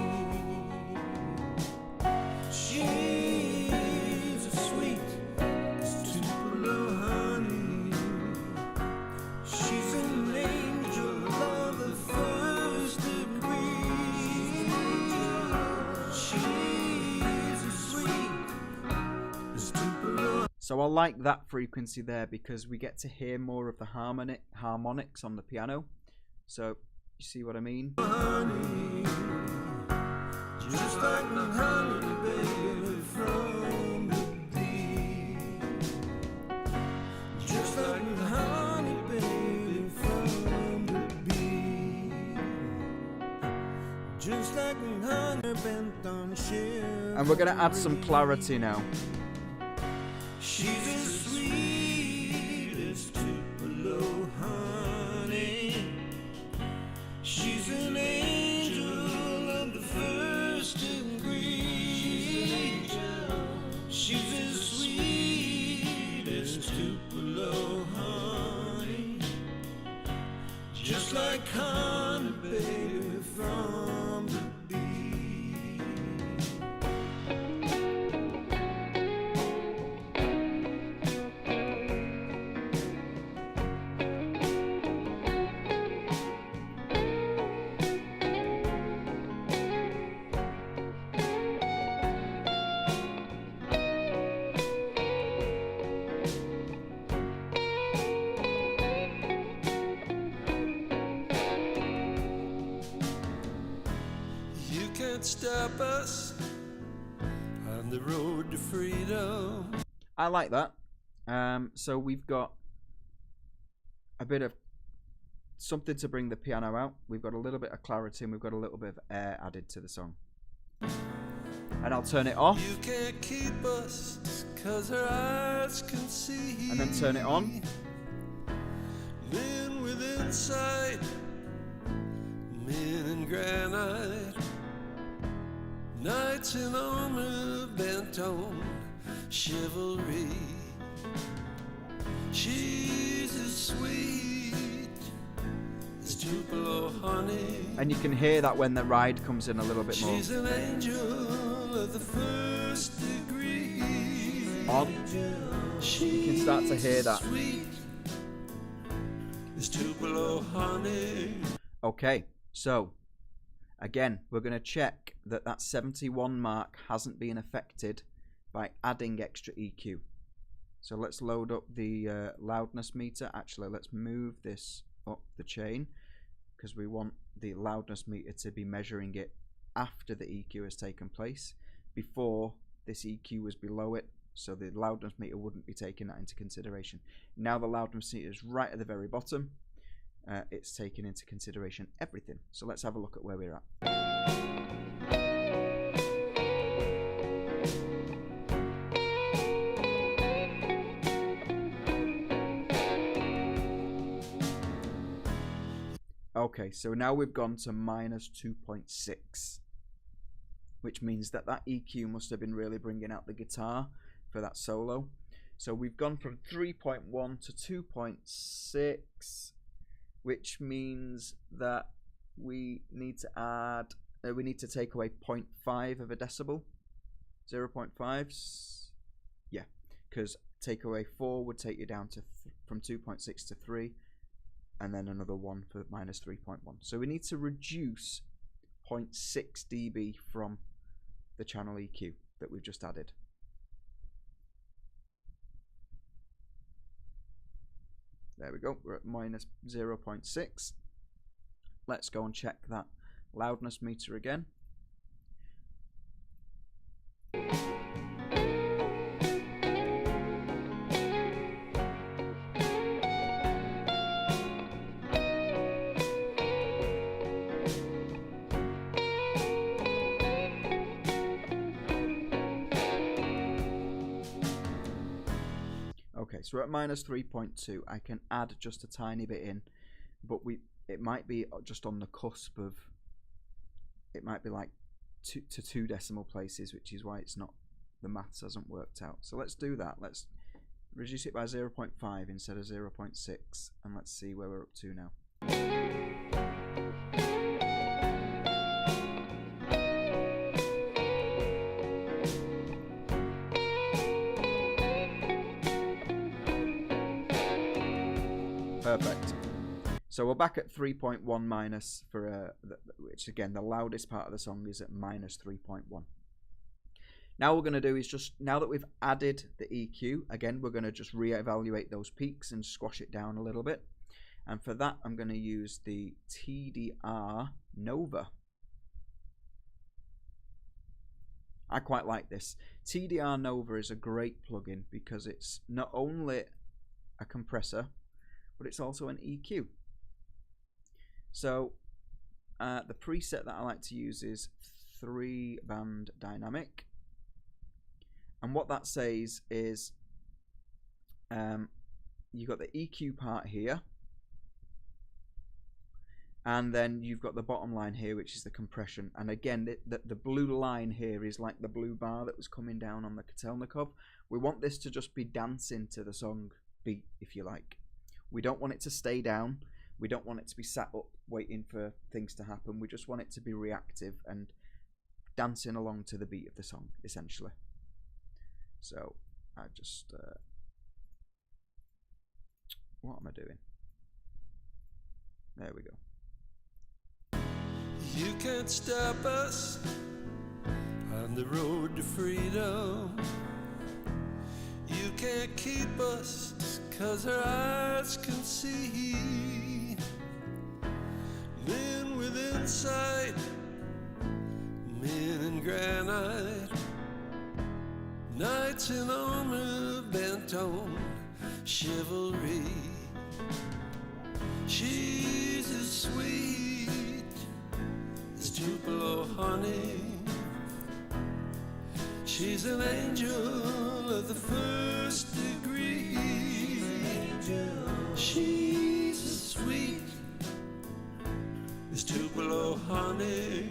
She's as sweet as Tupelo honey. She's an angel of the first degree. She's as sweet as Tupelo. So I like that frequency there because we get to hear more of the harmonics on the piano. So you see what I mean? honey. Just like the honey baby from the bee. Just like the honey baby from the bee. Just like the honey bent on chivalry. And we're going to add some clarity now. She's as sweet as Tupelo honey. She's an angel of the first degree. She's as sweet as Tupelo honey. Just like honey baby from the bee. You can't stop us on the road to freedom. I like that. So we've got a bit of something to bring the piano out. We've got a little bit of clarity and we've got a little bit of air added to the song. and I'll turn it off. You can't keep us 'cause our eyes can see. And then turn it on. Men with insight, men in granite, knights in armor bent on chivalry. She's as sweet as Tupelo honey. And you can hear that when the ride comes in a little bit more. She's an angel of the first degree. On. You can start to hear that. Sweet as Tupelo honey. Okay, so again, we're going to check that that 71 mark hasn't been affected by adding extra EQ. So let's load up the loudness meter. Actually, let's move this up the chain because we want the loudness meter to be measuring it after the EQ has taken place. Before, this EQ was below it, so the loudness meter wouldn't be taking that into consideration. Now the loudness meter is right at the very bottom. It's taking into consideration everything. So let's have a look at where we're at. Okay, so now we've gone to minus 2.6, which means that that EQ must have been really bringing out the guitar for that solo. So we've gone from 3.1 to 2.6, which means that we need to add, we need to take away 0.5 of a decibel. 0.5, yeah, because take away 4 would take you down to from 2.6 to 3. And then another one for minus 3.1. So we need to reduce 0.6 dB from the channel EQ that we've just added. There we go, we're at minus 0.6. Let's go and check that loudness meter again. Okay, so we're at minus 3.2. I can add just a tiny bit in, but it might be just on the cusp of, it might be like 2 decimal places, which is why it's not, the maths hasn't worked out. So let's do that. Let's reduce it by 0.5 instead of 0.6, and let's see where we're up to now. Perfect. So we're back at 3.1 minus for which again the loudest part of the song is at minus 3.1. Now what we're going to do is just, now that we've added the EQ, again we're going to just re-evaluate those peaks and squash it down a little bit. And for that I'm going to use the TDR Nova. I quite like this. TDR Nova is a great plugin because it's not only a compressor, but it's also an EQ. So the preset that I like to use is 3-band dynamic, and what that says is you've got the EQ part here, and then you've got the bottom line here, which is the compression. And again, the blue line here is like the blue bar that was coming down on the Kotelnikov. We want this to just be dancing to the song beat, if you like. We don't want it to stay down. We don't want it to be sat up waiting for things to happen. We just want it to be reactive and dancing along to the beat of the song, essentially. So I just what am I doing? There we go. You can't stop us on the road to freedom. You can't keep us 'cause our eyes can see. Men with insight, men in granite, knights in armor bent on chivalry. She's as sweet as Tupelo honey. She's an angel of the first degree. She's as sweet as Tupelo honey,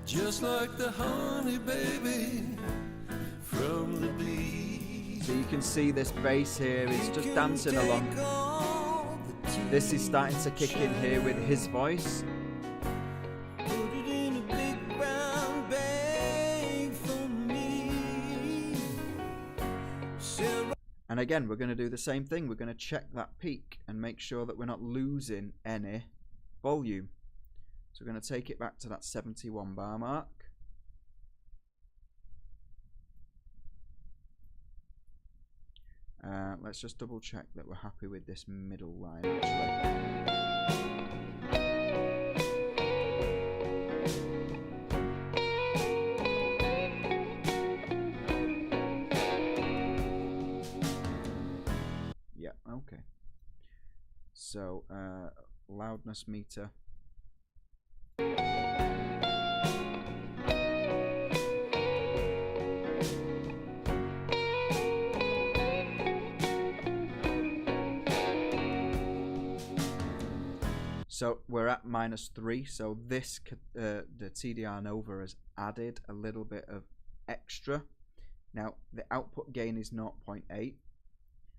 just like the honey baby from the bee. So you can see this bass here is just dancing along. This is starting to kick in here with his voice. And again, we're going to do the same thing. We're going to check that peak and make sure that we're not losing any volume. So we're going to take it back to that 71 bar mark. Let's just double check that we're happy with this middle line actually. Yeah, okay. So loudness meter. So we're at -3, so this the TDR Nova has added a little bit of extra. Now the output gain is 0.8,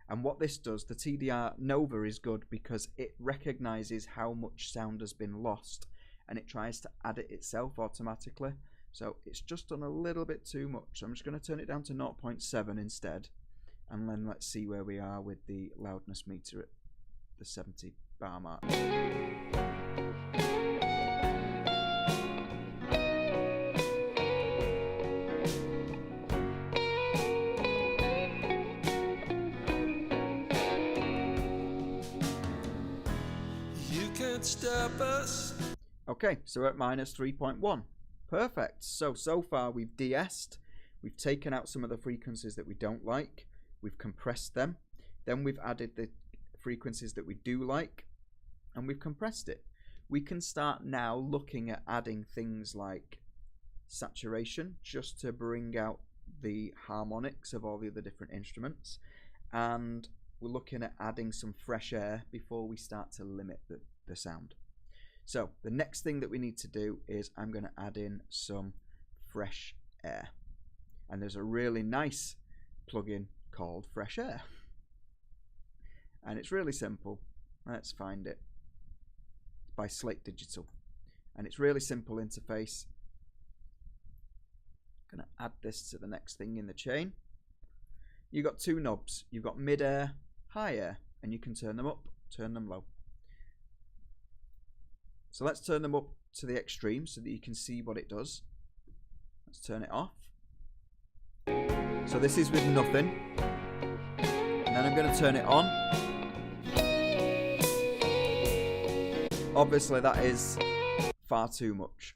and what this does, the TDR Nova is good because it recognizes how much sound has been lost and it tries to add it itself automatically. So it's just done a little bit too much. So I'm just going to turn it down to 0.7 instead, and then let's see where we are with the loudness meter at the 70 bar mark. Stop us. Okay, so we're at -3.1. Perfect. So far we've de-essed, we've taken out some of the frequencies that we don't like, we've compressed them, then we've added the frequencies that we do like, and we've compressed it. We can start now looking at adding things like saturation, just to bring out the harmonics of all the other different instruments, and we're looking at adding some fresh air before we start to limit the sound. So the next thing that we need to do is I'm going to add in some fresh air, and there's a really nice plugin called Fresh Air, and it's really simple. Let's find it. It's by Slate Digital, and it's really simple interface. I'm going to add this to the next thing in the chain. You've got two knobs. You've got mid-air, high air, and you can turn them up, turn them low. So let's turn them up to the extreme so that you can see what it does. Let's turn it off. So this is with nothing. And then I'm going to turn it on. Obviously that is far too much.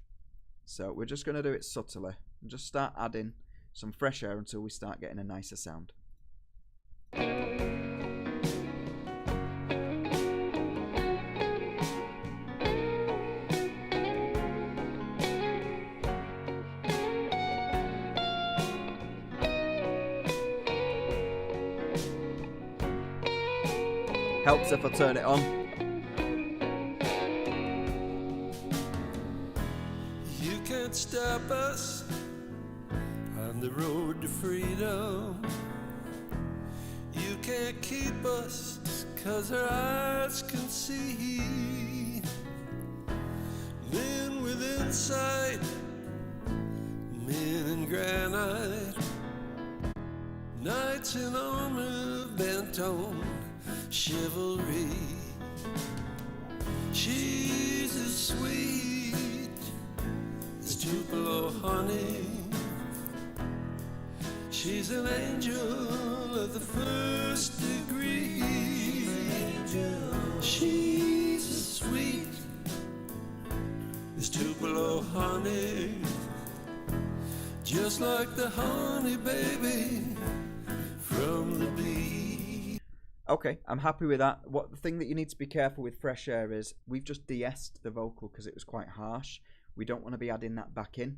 So we're just going to do it subtly and just start adding some fresh air until we start getting a nicer sound. Helps if I turn it on. You can't stop us on the road to freedom. You can't keep us 'cause our eyes can see. Men with insight, men in granite, knights in armor bent on chivalry. She's as sweet as Tupelo honey. She's an angel of the first degree. She's as sweet as Tupelo honey, just like the honey baby from the bee. Okay, I'm happy with that. What the thing that you need to be careful with Fresh Air is we've just de-essed the vocal because it was quite harsh. We don't want to be adding that back in.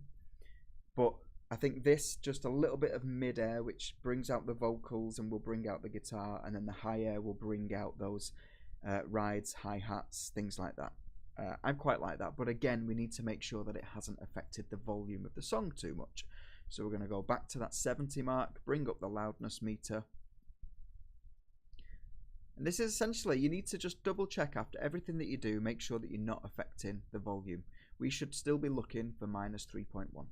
But I think this, just a little bit of mid-air, which brings out the vocals and will bring out the guitar, and then the high air will bring out those rides, hi-hats, things like that. I quite like that, but again, we need to make sure that it hasn't affected the volume of the song too much. So we're going to go back to that 70 mark, bring up the loudness meter. And this is essentially, you need to just double check after everything that you do, make sure that you're not affecting the volume. We should still be looking for minus 3.1.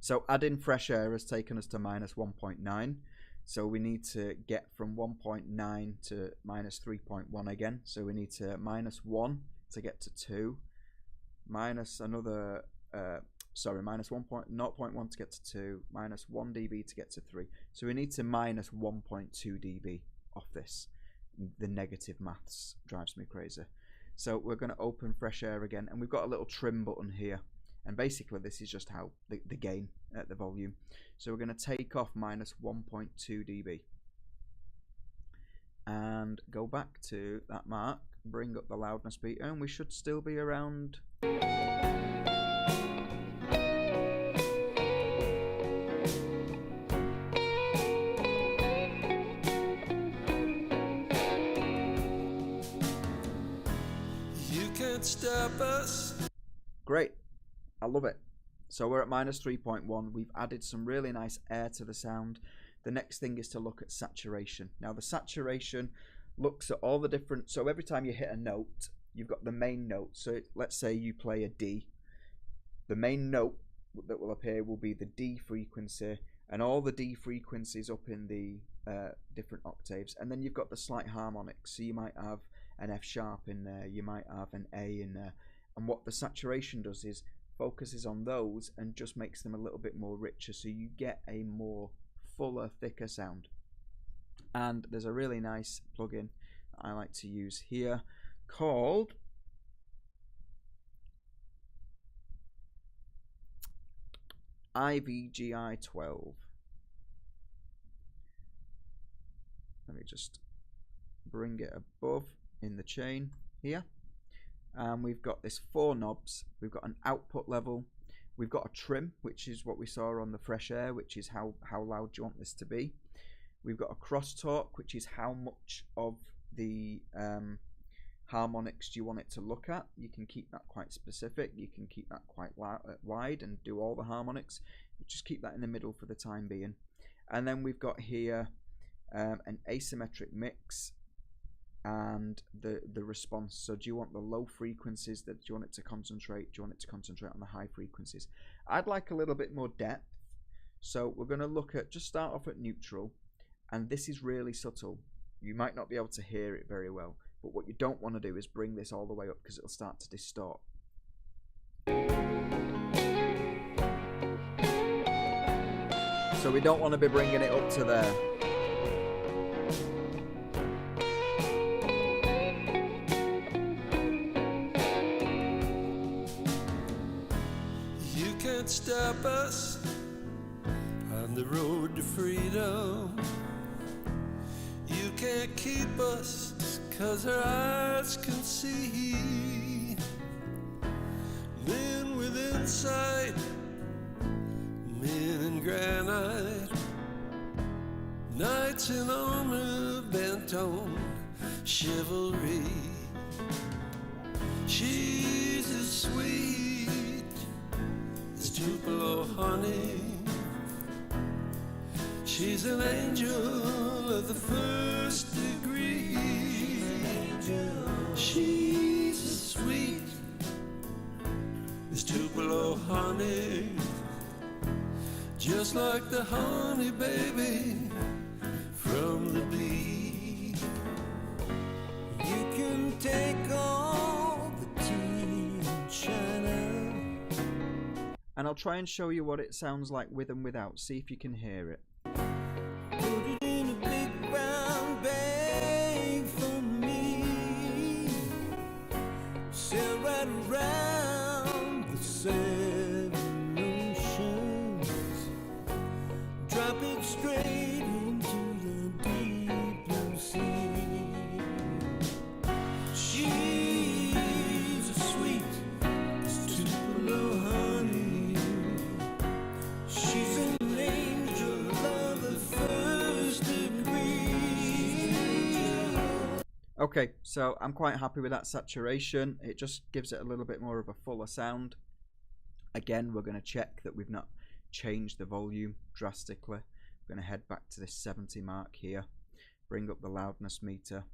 So adding fresh air has taken us to minus 1.9. So we need to get from 1.9 to minus 3.1 again. So we need to minus 1 to get to 2. Minus another, minus 0.1 to get to 2. Minus 1 dB to get to 3. So we need to minus 1.2 dB off this. The negative maths drives me crazy. So we're going to open fresh air again. And we've got a little trim button here. And basically this is just how the gain at the volume. So we're going to take off minus 1.2 dB and go back to that mark, bring up the loudness meter, and we should still be around. You can't stop us. Great. I love it. So we're at minus 3.1. We've added some really nice air to the sound. The next thing is to look at saturation. Now the saturation looks at all the different, so every time you hit a note, you've got the main note. So let's say you play a D. The main note that will appear will be the D frequency, and all the D frequencies up in the different octaves. And then you've got the slight harmonics. So you might have an F sharp in there, you might have an A in there. And what the saturation does is focuses on those and just makes them a little bit more richer, so you get a more fuller, thicker sound. And there's a really nice plugin that I like to use here called IVGI 12. Let me just bring it above in the chain here. And we've got this 4 knobs. We've got an output level. We've got a trim, which is what we saw on the fresh air, which is how loud you want this to be. We've got a crosstalk, which is how much of the harmonics do you want it to look at. You can keep that quite specific. You can keep that quite wide and do all the harmonics. Just keep that in the middle for the time being. And then we've got here an asymmetric mix and the response. So do you want the low frequencies, do you want it to concentrate? Do you want it to concentrate on the high frequencies? I'd like a little bit more depth. So we're going to look at, just start off at neutral, and this is really subtle. You might not be able to hear it very well, but what you don't want to do is bring this all the way up because it'll start to distort. So we don't want to be bringing it up to there. Stop us on the road to freedom. You can't keep us 'cause our eyes can see. Men with insight, men in granite, knights in armor bent on chivalry. She's as sweet Tupelo honey. She's an angel of the first degree. She's as sweet as Tupelo honey, just like the honey baby from the bee. You can take all the tea in China. And I'll try and show you what it sounds like with and without. See if you can hear it. Put it in a big brown bag for me. Sail right around the 7 oceans. Okay, so I'm quite happy with that saturation. It just gives it a little bit more of a fuller sound. Again, we're going to check that we've not changed the volume drastically. We're going to head back to this 70 mark here, bring up the loudness meter.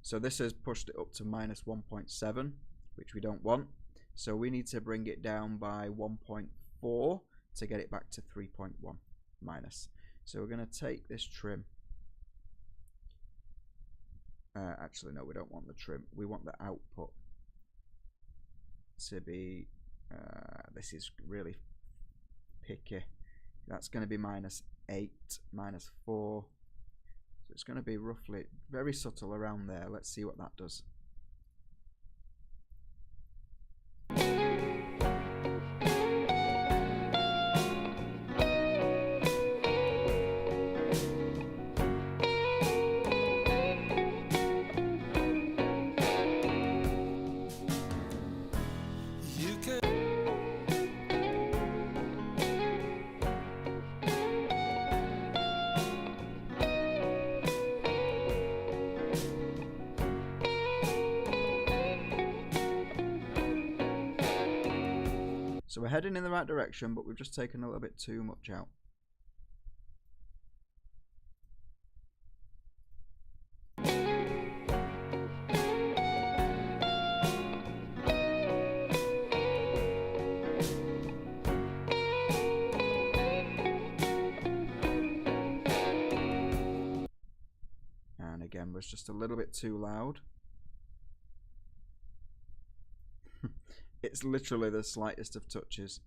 So this has pushed it up to minus 1.7, which we don't want. So we need to bring it down by 1.4 to get it back to 3.1 minus. So we're going to take this trim. Actually, no, we don't want the trim. We want the output to be, this is really picky. That's going to be minus 8, minus 4. So it's going to be roughly very subtle around there. Let's see what that does. So we're heading in the right direction, but we've just taken a little bit too much out. And again, was just a little bit too loud. It's literally the slightest of touches.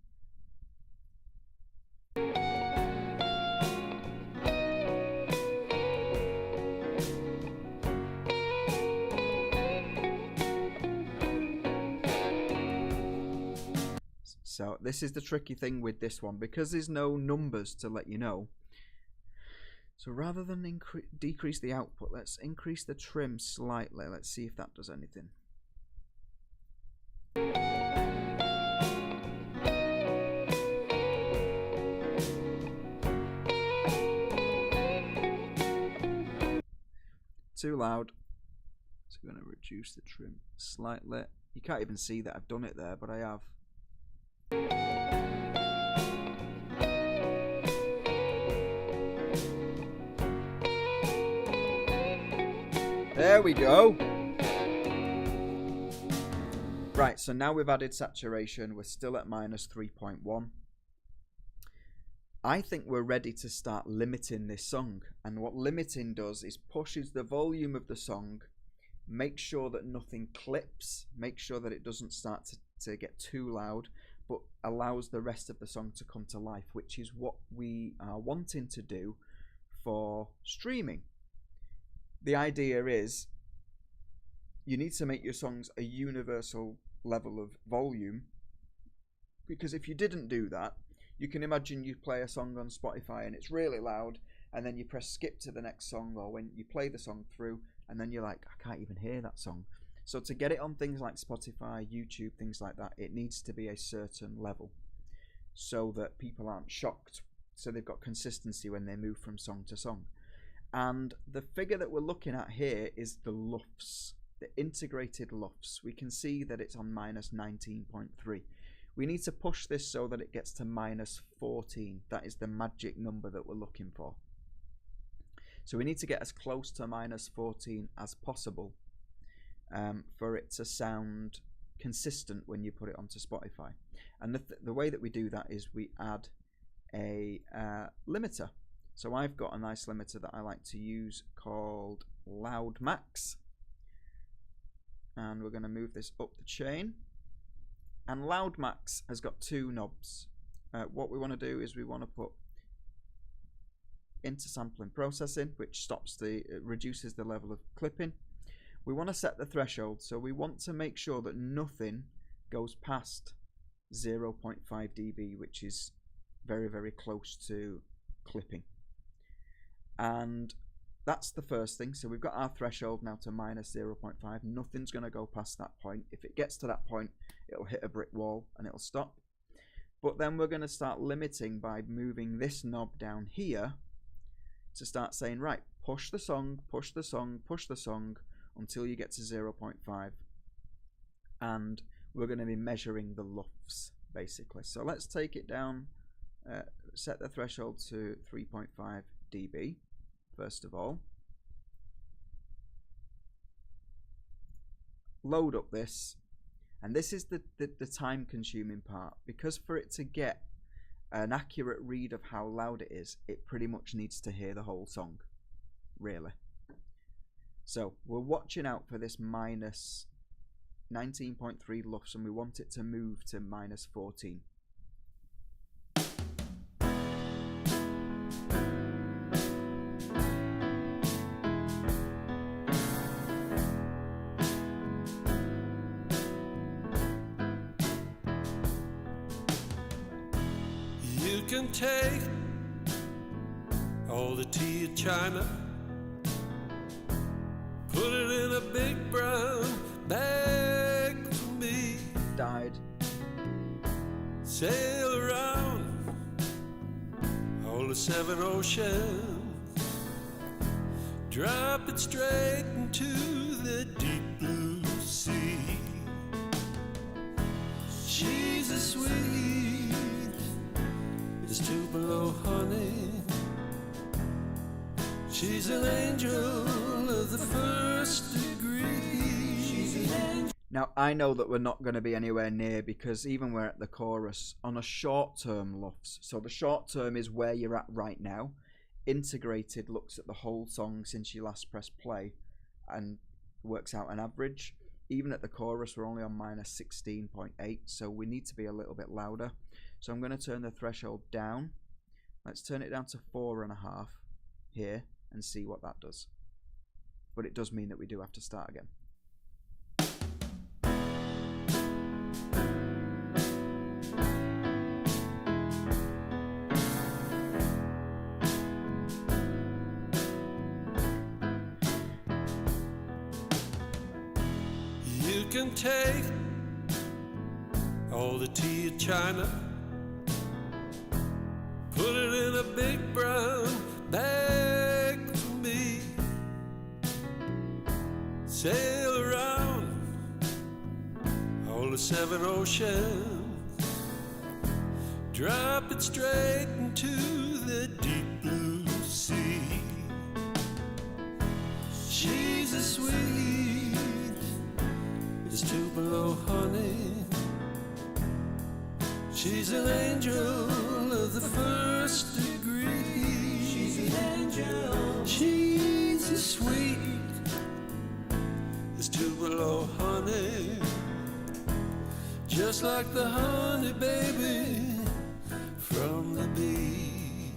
So this is the tricky thing with this one, because there's no numbers to let you know. So rather than decrease the output, let's increase the trim slightly. Let's see if that does anything. Too loud. So we're going to reduce the trim slightly. You can't even see that I've done it there, but I have. There we go. Right, so now we've added saturation. We're still at minus 3.1. I think we're ready to start limiting this song. And what limiting does is pushes the volume of the song, make sure that nothing clips, make sure that it doesn't start to get too loud, but allows the rest of the song to come to life, which is what we are wanting to do for streaming. The idea is you need to make your songs a universal level of volume, because if you didn't do that, you can imagine you play a song on Spotify and it's really loud, and then you press skip to the next song, or when you play the song through and then you're like, I can't even hear that song. So to get it on things like Spotify, YouTube, things like that, it needs to be a certain level so that people aren't shocked, so they've got consistency when they move from song to song. And the figure that we're looking at here is the LUFS, the integrated LUFS. We can see that it's on minus 19.3. We need to push this so that it gets to minus 14. That is the magic number that we're looking for. So we need to get as close to minus 14 as possible for it to sound consistent when you put it onto Spotify. And the way that we do that is we add a limiter. So I've got a nice limiter that I like to use called Loud Max. And we're going to move this up the chain. And Loud Max has got two knobs. What we want to do is we want to put intersampling processing, which reduces the level of clipping. We want to set the threshold, so we want to make sure that nothing goes past 0.5 dB, which is very, very close to clipping. And that's the first thing. So we've got our threshold now to minus 0.5. Nothing's going to go past that point. If it gets to that point, it'll hit a brick wall and it'll stop. But then we're going to start limiting by moving this knob down here to start saying, right, push the song, push the song, push the song until you get to 0.5. And we're going to be measuring the LUFS, basically. So let's take it down, set the threshold to 3.5 dB. First of all, load up this, and this is the time consuming part, because for it to get an accurate read of how loud it is, it pretty much needs to hear the whole song, really. So we're watching out for this minus 19.3 LUFS, and we want it to move to minus 14. You can take all the tea of China, put it in a big brown bag for me. Died. Sail around all the 7 oceans, drop it straight into the deep blue sea. She's as sweet as Tupelo honey. She's an angel of the first degree. She's an angel. Now, I know that we're not going to be anywhere near, because even we're at the chorus on a short-term LUFS. So the short-term is where you're at right now. Integrated looks at the whole song since you last pressed play and works out an average. Even at the chorus, we're only on minus 16.8, so we need to be a little bit louder. So I'm going to turn the threshold down. Let's turn it down to 4.5 here and see what that does. But it does mean that we do have to start again. You can take all the tea of China, put it in a big brown bag for me. Sail around all the 7 oceans, drop it straight into the deep blue sea. She's as sweet as Tupelo honey. She's an angel of the first degree. She's an angel. She's as sweet as Tupelo honey, just like the honey baby from the bee.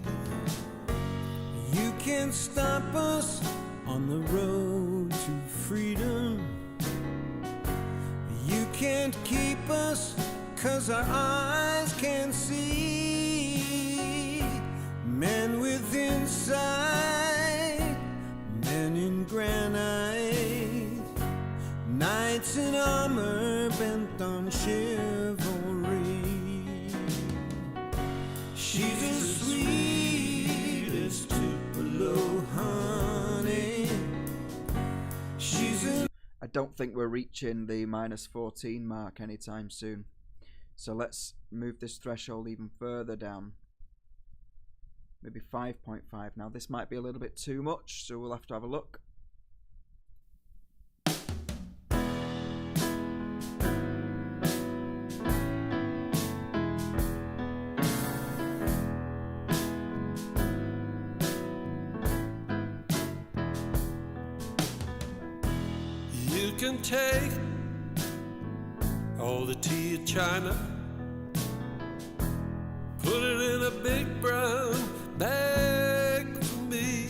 You can't stop us on the road to freedom. You can't keep us 'cause our eyes can see. Men with insight, men in granite, knights in armor bent on chivalry. She's as sweet as Tupelo honey. She's a I don't think we're reaching the minus 14 mark anytime soon. So let's move this threshold even further down. Maybe 5.5 now. This might be a little bit too much, so we'll have to have a look. You can take all the tea of China, put it in a big brown bag for me.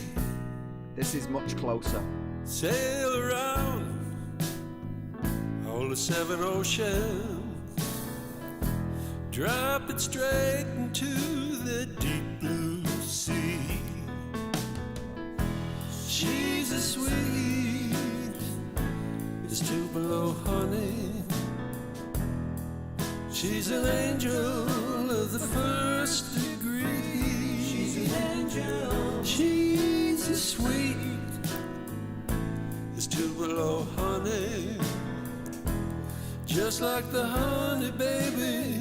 This is much closer. Sail around all the 7 oceans, drop it straight into the deep blue sea. She's as sweet as Tupelo honey. She's an angel of the first degree. She's an angel. She's as sweet as Tupelo honey. Just like the honey baby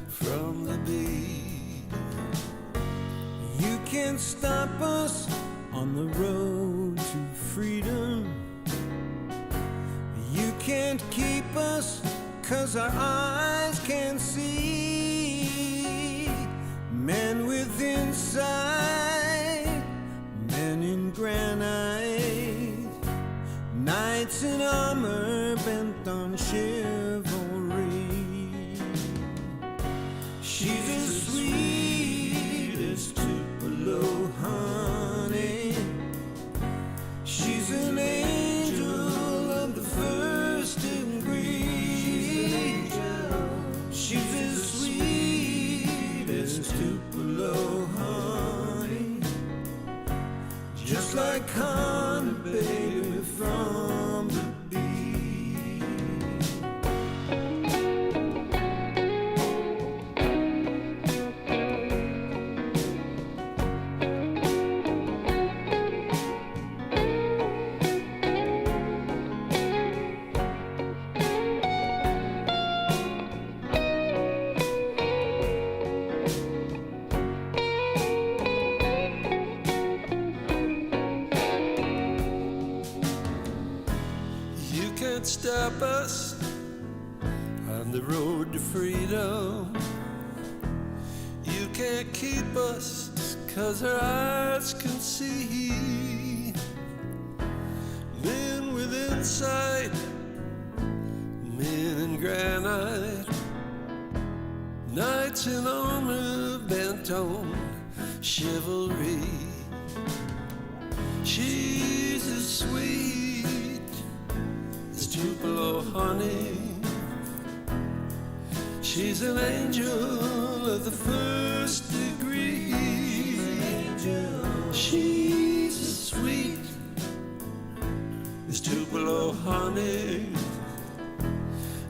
from the bee. You can't stop us on the road to freedom. You can't keep us 'cause our eyes can see. Men with insight, men in granite, knights in armor bent on chivalry. She's as sweet as Tupelo honey. She's an angel of the first degree. She's as sweet as Tupelo honey. Just like honey baby from the bee. You can't stop us on the road to freedom. You can't keep us 'cause our eyes can see. Men with insight, men in granite, knights in armor bent on chivalry. She's as sweet as Tupelo honey. She's an angel of the first degree. She's as sweet as Tupelo honey.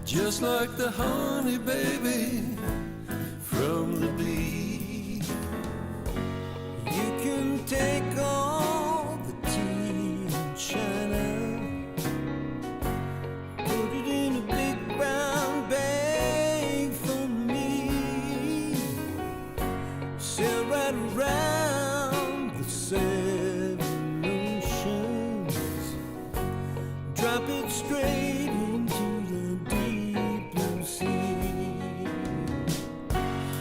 Just like the honey baby from the bee. You can take all the tea and china, put it in a big brown bag for me. Sail right around the 7 oceans, drop it straight into the deep blue sea.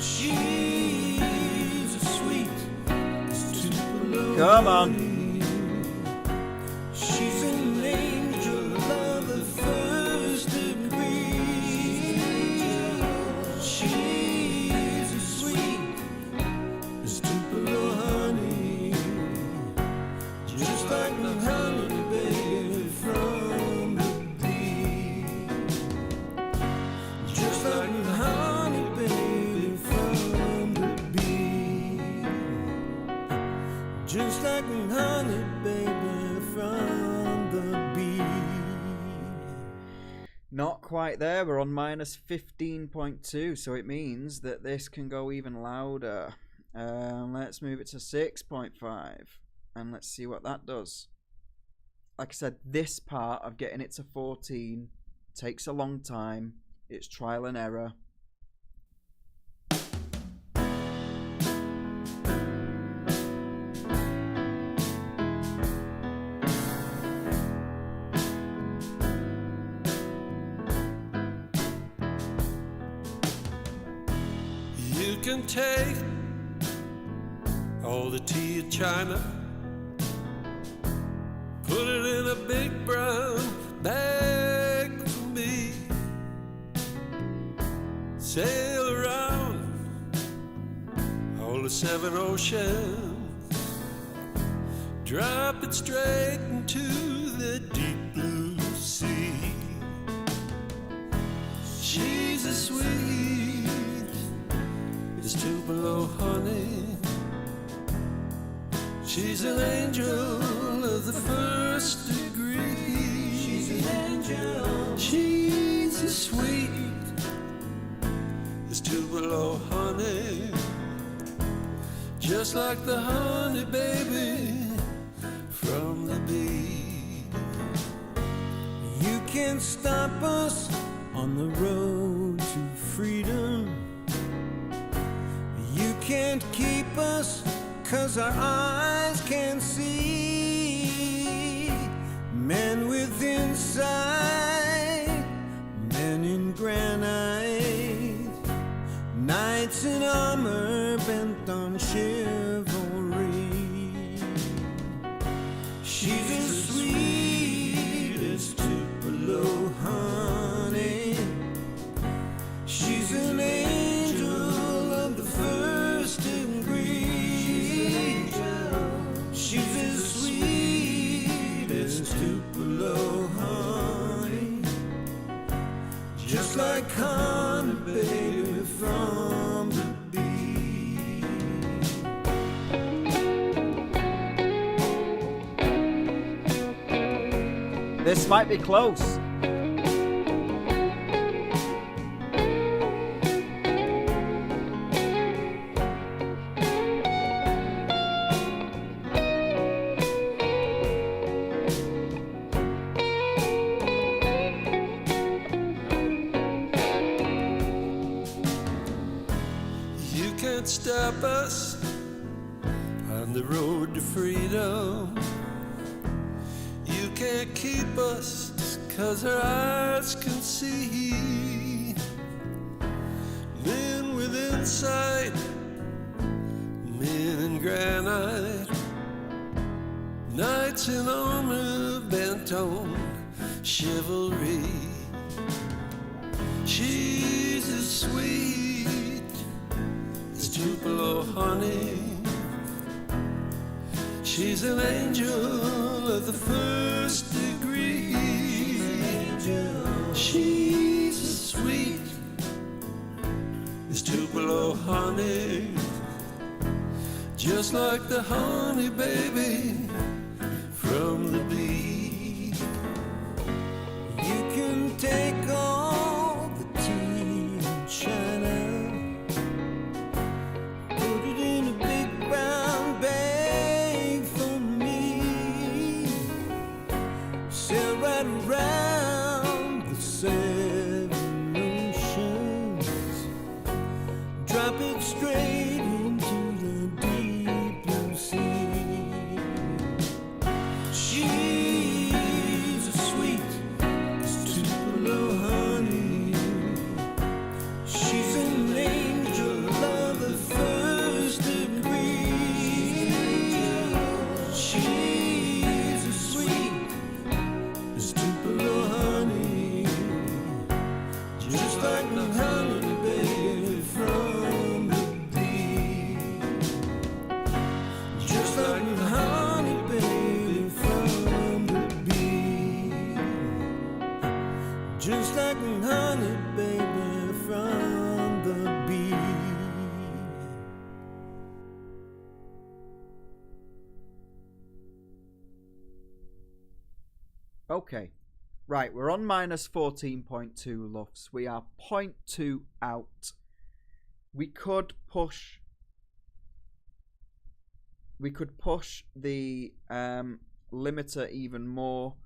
She's as sweet as Tupelo. Come on. She's an angel of the first degree. She's as sweet as Tupelo honey. Just like the honey baby from the bee. Just like the honey baby from the bee. Just like the honey baby from the bee. Not quite there. We're on minus 15.2, so it means that this can go even louder. Let's move it to 6.5, and let's see what that does. Like I said, this part of getting it to 14 takes a long time. It's trial and error. You can take all the tea in China, put it in a big brown bag for me. Sail around all the 7 oceans, drop it straight into the deep blue sea. She's as sweet as Tupelo honey. She's an angel of of the first degree. She's an angel. She's as sweet as Tupelo honey, just like the honey baby from the bee. You can't stop us on the road to freedom. You can't keep us 'cause our eyes can't see. Men with insight, men in granite, knights in armor bent on chivalry. She's as sweet as Tupelo honey. She's an angel of the first degree. She's as sweet as Tupelo honey, just like honey baby from the bee. This might be close. You can't stop us on the road to freedom. You can't keep us 'cause our eyes can see. Men with insight, men in granite, knights in armor bent on chivalry. She's as sweet as Tupelo honey. She's an angel of the first degree. She's as sweet as Tupelo honey, just like the honey baby from the bee. You can take all the tea and china, put it in a big brown bag for me, sail right around the 7 oceans, drop it straight into the deep blue sea. She's as sweet as Tupelo honey. She's an angel of the first degree. She's as sweet as Tupelo honey, just like the honey baby from the bee. Just like the honey baby from the bee. Just like the honey baby from the bee. Okay. Right, we're on minus 14.2 lufs. We are 0.2 out. We could push the limiter even more,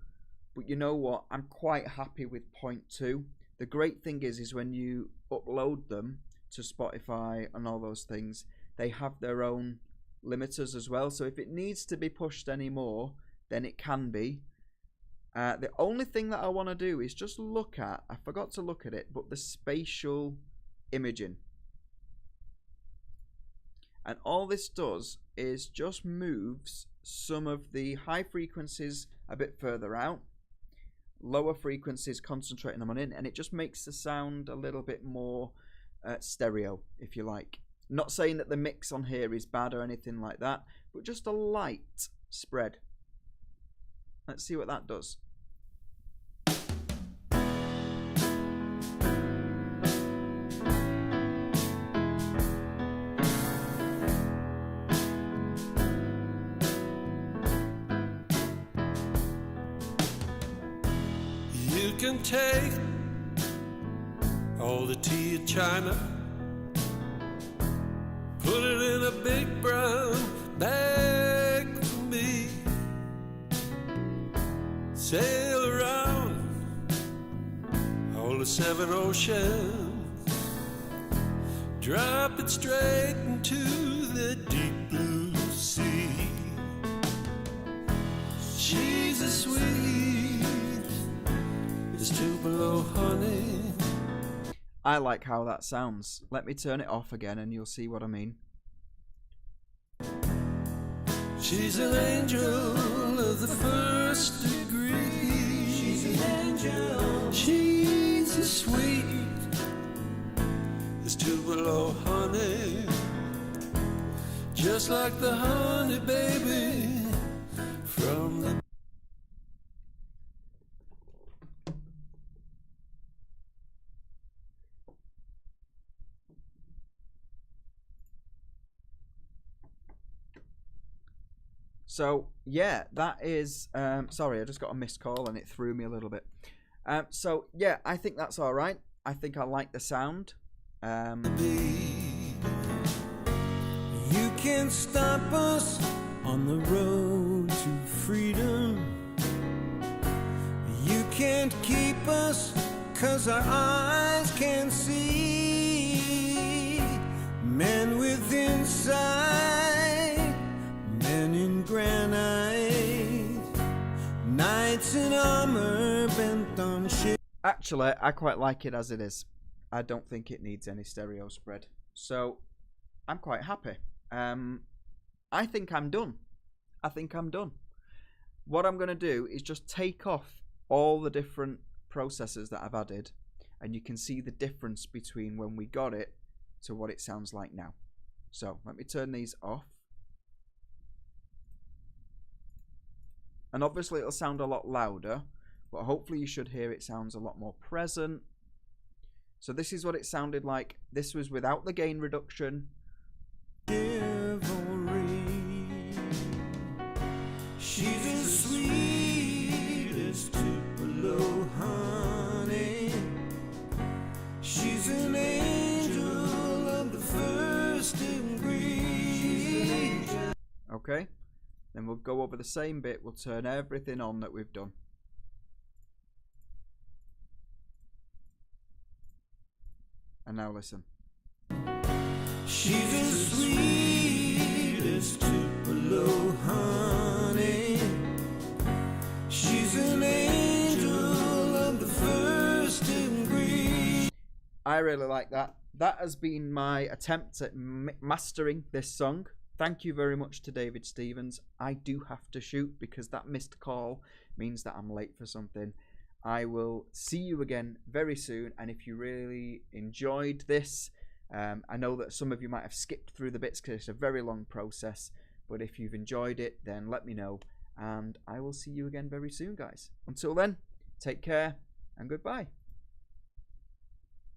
but you know what? I'm quite happy with 0.2. The great thing is when you upload them to Spotify and all those things, they have their own limiters as well. So if it needs to be pushed anymore, then it can be. The only thing that I want to do is just look at, I forgot to look at it, but the spatial imaging. And all this does is just moves some of the high frequencies a bit further out, lower frequencies concentrating them on in, and it just makes the sound a little bit more stereo, if you like. Not saying that the mix on here is bad or anything like that, but just a light spread. Let's see what that does. You can take all the tea in China, put it in a big brown bag for me, sail around all the 7 oceans, drop it straight into the deep blue sea. She's as sweet as Tupelo honey. I like how that sounds. Let me turn it off again and you'll see what I mean. She's an angel of the first degree. She's an angel. She's as sweet as Tupelo honey, just like the honey baby from the. So yeah, that is sorry, I just got a missed call and it threw me a little bit. So yeah, I think that's all right. I think I like the sound. You can't stop us on the road to freedom. You can't keep us 'cause our eyes can see. Men with insight, men in granite, knights in armor bent on shit. Actually, I quite like it as it is. I don't think it needs any stereo spread. So I'm quite happy. I think I'm done. What I'm going to do is just take off all the different processors that I've added, and you can see the difference between when we got it to what it sounds like now. So let me turn these off. And obviously it'll sound a lot louder, but hopefully you should hear it sounds a lot more present. So this is what it sounded like. This was without the gain reduction. She's as sweet as Tupelo honey. She's an angel of the first degree. Okay, then we'll go over the same bit. We'll turn everything on that we've done. And now listen. She's as sweet as Tupelo honey. She's an angel of the first degree. I really like that. That has been my attempt at mastering this song. Thank you very much to David Stevens. I do have to shoot because that missed call means that I'm late for something. I will see you again very soon, and if you really enjoyed this, I know that some of you might have skipped through the bits because it's a very long process, but if you've enjoyed it, then let me know, and I will see you again very soon, guys. Until then, take care and goodbye.